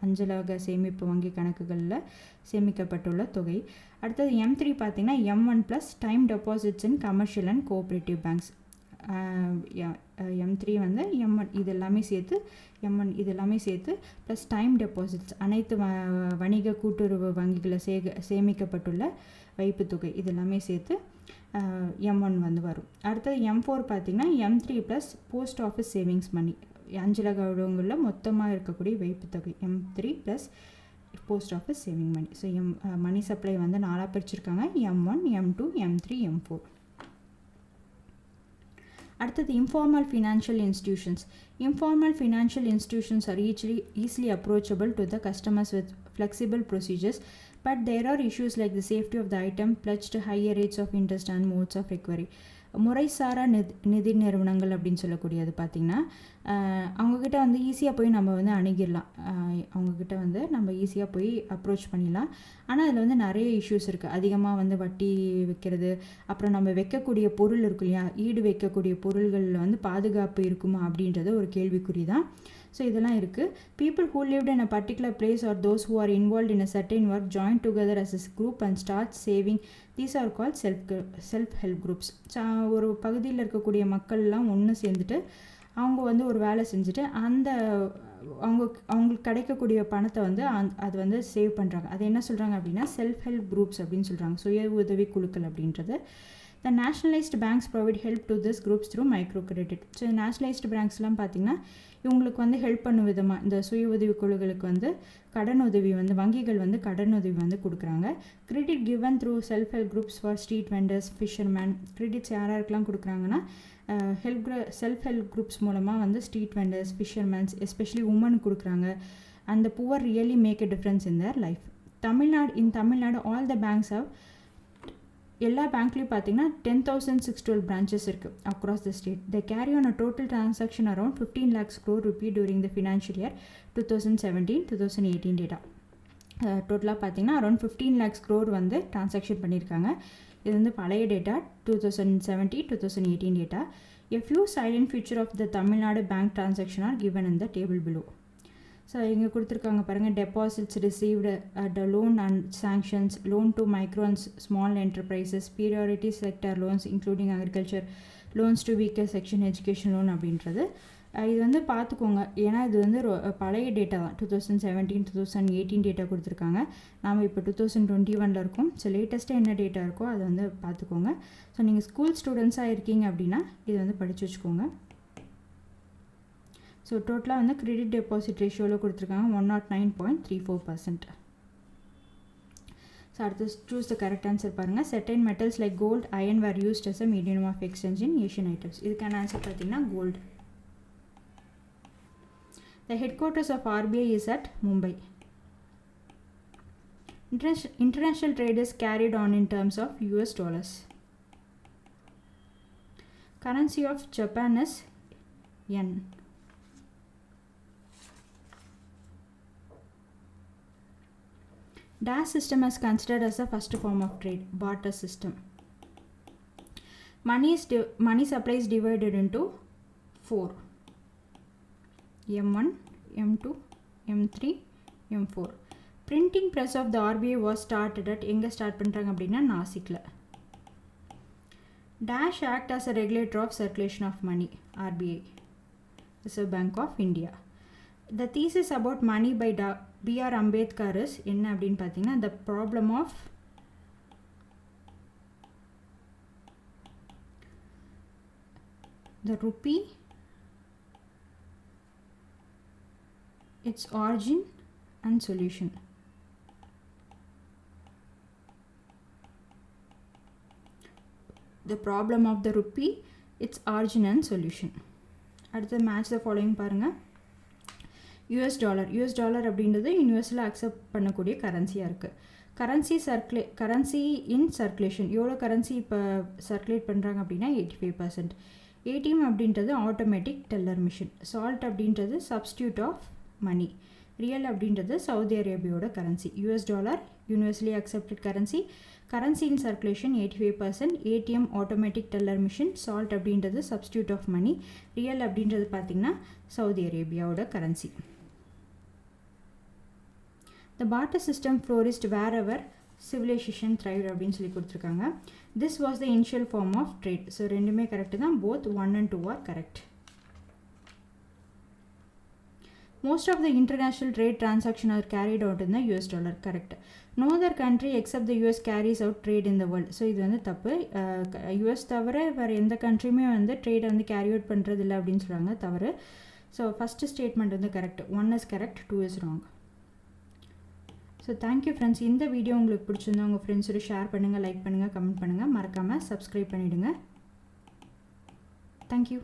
அஞ்சலக சேமிப்பு வங்கி கணக்குகளில் சேமிக்கப்பட்டுள்ள தொகை. அடுத்தது M3 பார்த்திங்கன்னா M1 plus time deposits in commercial and cooperative banks. M3 வந்து M1 இது எல்லாமே சேர்த்து M1 இது எல்லாமே சேர்த்து ப்ளஸ் டைம் டெபாசிட்ஸ் அனைத்து வணிக கூட்டுறவு வங்கிகளில் சேமிக்கப்பட்டுள்ள வைப்புத் தொகை இது எல்லாமே சேர்த்து M1 வந்து வரும். அடுத்தது M4 பார்த்திங்கன்னா M3 plus post office savings money அஞ்சலக வழங்குகளில் மொத்தமாக இருக்கக்கூடிய வைப்புத் தொகை M3 plus post office saving money. So money supply வந்து 4 பிரிச்சிருக்காங்க, M1, M2, M3, M4. அடுத்தது informal financial institutions. Informal financial institutions are easily approachable to the customers with flexible procedures, but there are issues like the safety of the item, pledged higher rates of interest and modes of recovery. முறைசாரா நிதி நிறுவனங்கள் அப்படின்னு சொல்லக்கூடியது பார்த்திங்கன்னா அவங்கக்கிட்ட வந்து ஈஸியாக போய் நம்ம வந்து அணுகிடலாம், அவங்கக்கிட்ட வந்து நம்ம ஈஸியாக போய் அப்ரோச் பண்ணிடலாம். ஆனால் அதில் வந்து நிறைய இஷ்யூஸ் இருக்குது. அதிகமாக வந்து வட்டி வைக்கிறது, அப்புறம் நம்ம வைக்கக்கூடிய பொருள் இருக்கு இல்லையா, ஈடு வைக்கக்கூடிய பொருள்களில் வந்து பாதுகாப்பு இருக்குமா அப்படின்றது ஒரு கேள்விக்குறி தான். ஸோ இதெல்லாம் இருக்குது. People who lived in a particular place or those who are involved in a certain work join together as a group and start saving. These are called self-help groups. ஒரு பகுதியில் இருக்கக்கூடிய மக்கள்லாம் ஒன்று சேர்ந்துட்டு அவங்க வந்து ஒரு வேலை செஞ்சுட்டு அந்த அவங்களுக்கு கிடைக்கக்கூடிய பணத்தை வந்து அது வந்து சேவ் பண்ணுறாங்க. அது என்ன சொல்கிறாங்க அப்படின்னா செல்ஃப் ஹெல்ப் குரூப்ஸ் அப்படின்னு சொல்கிறாங்க, சுய உதவி குழுக்கள் அப்படின்றது. The nationalized banks provide help to these groups through microcredit. So nationalized பேங்க்ஸ்லாம் பார்த்திங்கன்னா இவங்களுக்கு வந்து ஹெல்ப் பண்ணும் விதமாக இந்த சுய உதவி குழுக்களுக்கு வந்து கடன் உதவி வந்து வங்கிகள் வந்து கடன் உதவி வந்து கொடுக்குறாங்க. Credit given through self help groups for street vendors, fisherman. Credits யாருக்கெல்லாம் கொடுக்குறாங்கன்னா செல்ஃப் ஹெல்ப் குரூப்ஸ் மூலமாக வந்து ஸ்ட்ரீட் வெண்டர்ஸ், ஃபிஷர்மேன்ஸ், எஸ்பெஷலி உமனுக்கு கொடுக்குறாங்க. And the poor really make a difference in their life. Tamil Nadu all the banks have எல்லா பேங்க்லேயும் பார்த்தீங்கன்னா 10,612 branches இருக்குது across the state. They carry on a total transaction around 15 lakhs crore rupee during the financial year 2017-2018 data. டோட்டலாக பார்த்தீங்கன்னா around 15 lakhs crore வந்து transaction பண்ணியிருக்காங்க. இது வந்து பழைய data 2017-2018 data. A few silent feature of the Tamil Nadu bank transaction are given in the table below. So இங்கே கொடுத்துருக்காங்க பாருங்கள், deposits received at loan and sanctions, loan to micro and small enterprises, priority sector loans including agriculture, loans to weaker section, education loan அப்படின்றது. இது வந்து பார்த்துக்கோங்க, ஏன்னா இது வந்து பழைய டேட்டா தான். 2017-2018 டேட்டா கொடுத்துருக்காங்க. நாம் இப்போ 2021 இருக்கோம். ஸோ லேட்டஸ்ட்டாக என்ன டேட்டா இருக்கோ அதை வந்து பார்த்துக்கோங்க. ஸோ நீங்கள் ஸ்கூல் ஸ்டூடெண்ட்ஸாக இருக்கீங்க அப்படின்னா இது வந்து படித்து வச்சுக்கோங்க. ஸோ டோட்டலாக வந்து கிரெடிட் டெபாசிட் ரேஷியோவில் கொடுத்துருக்காங்க 109.34%. ஸோ அடுத்து சூஸ் த கரெக்ட் ஆன்சர் பாருங்கள். Certain metals like gold, iron were used as a medium of exchange in Asian items. இதுக்கான ஆன்சர் பார்த்தீங்கன்னா gold. The headquarters of RBI is at Mumbai. International trade is carried on in terms of US dollars. Currency of Japan is yen. Dash system is considered as the first form of trade, barter system. Money supply is divided into 4. M1, M2, M3, M4. Printing press of the RBI was started at எங்கே start பண்ணுறாங்க அப்படின்னா நாசிக்கில். Dash act as a regulator of circulation of money, RBI, Reserve Bank of India. The thesis about money by B.R. Ambedkar is என்ன அப்படின்னு பார்த்தீங்கன்னா the problem of the rupee, its origin and solution. The problem of the rupee, its origin and solution. அடுத்து match the following பாருங்கள். US dollar அப்படின்றது யூனிவர்ஸில் accept பண்ணக்கூடிய கரன்சியாக இருக்குது. கரன்சி இன் சர்க்குலேஷன் எவ்வளோ கரன்சி இப்போ சர்க்குலேட் பண்ணுறாங்க அப்படின்னா 85%. ATM அப்படின்றது ஆட்டோமேட்டிக் டெல்லர் மிஷின். சால்ட் அப்படின்றது சப்ஸ்டியூட் ஆஃப் மணி. ரியல் அப்படின்றது சவுதி அரேபியாவோட currency. US dollar universally accepted currency in circulation 85%. ATM automatic teller machine. Salt அப்படின்றது சப்ஸ்டியூட் ஆஃப் மணி. ரியல் அப்படின்றது பார்த்திங்கன்னா சவுதி அரேபியாவோட currency. The barter system flourished wherever civilization thrived அப்படின்னு சொல்லி கொடுத்துருக்காங்க. This was the initial form of trade. So ரெண்டுமே correct தான். both 1 and 2 are correct. Most of the international trade transactions are carried out in the US dollar. Correct. No other country except the US carries out trade in the world. So இது வந்து தப்பு. US தவிர வேறு எந்த கண்ட்ரியுமே வந்து ட்ரேடை வந்து carry out பண்ணுறது இல்லை அப்படின்னு சொல்கிறாங்க. தவறு. ஸோ ஃபஸ்ட்டு ஸ்டேட்மெண்ட் வந்து correct. 1 is correct, 2 is wrong. So thank you friends. இந்த வீடியோ உங்களுக்கு பிடிச்சிருந்தா உங்கள் ஃப்ரெண்ட்ஸோட ஷேர் பண்ணுங்கள், லைக் பண்ணுங்கள், கமெண்ட் பண்ணுங்கள், மறக்காமல் சப்ஸ்கிரைப் பண்ணிவிடுங்க. தேங்க்யூ.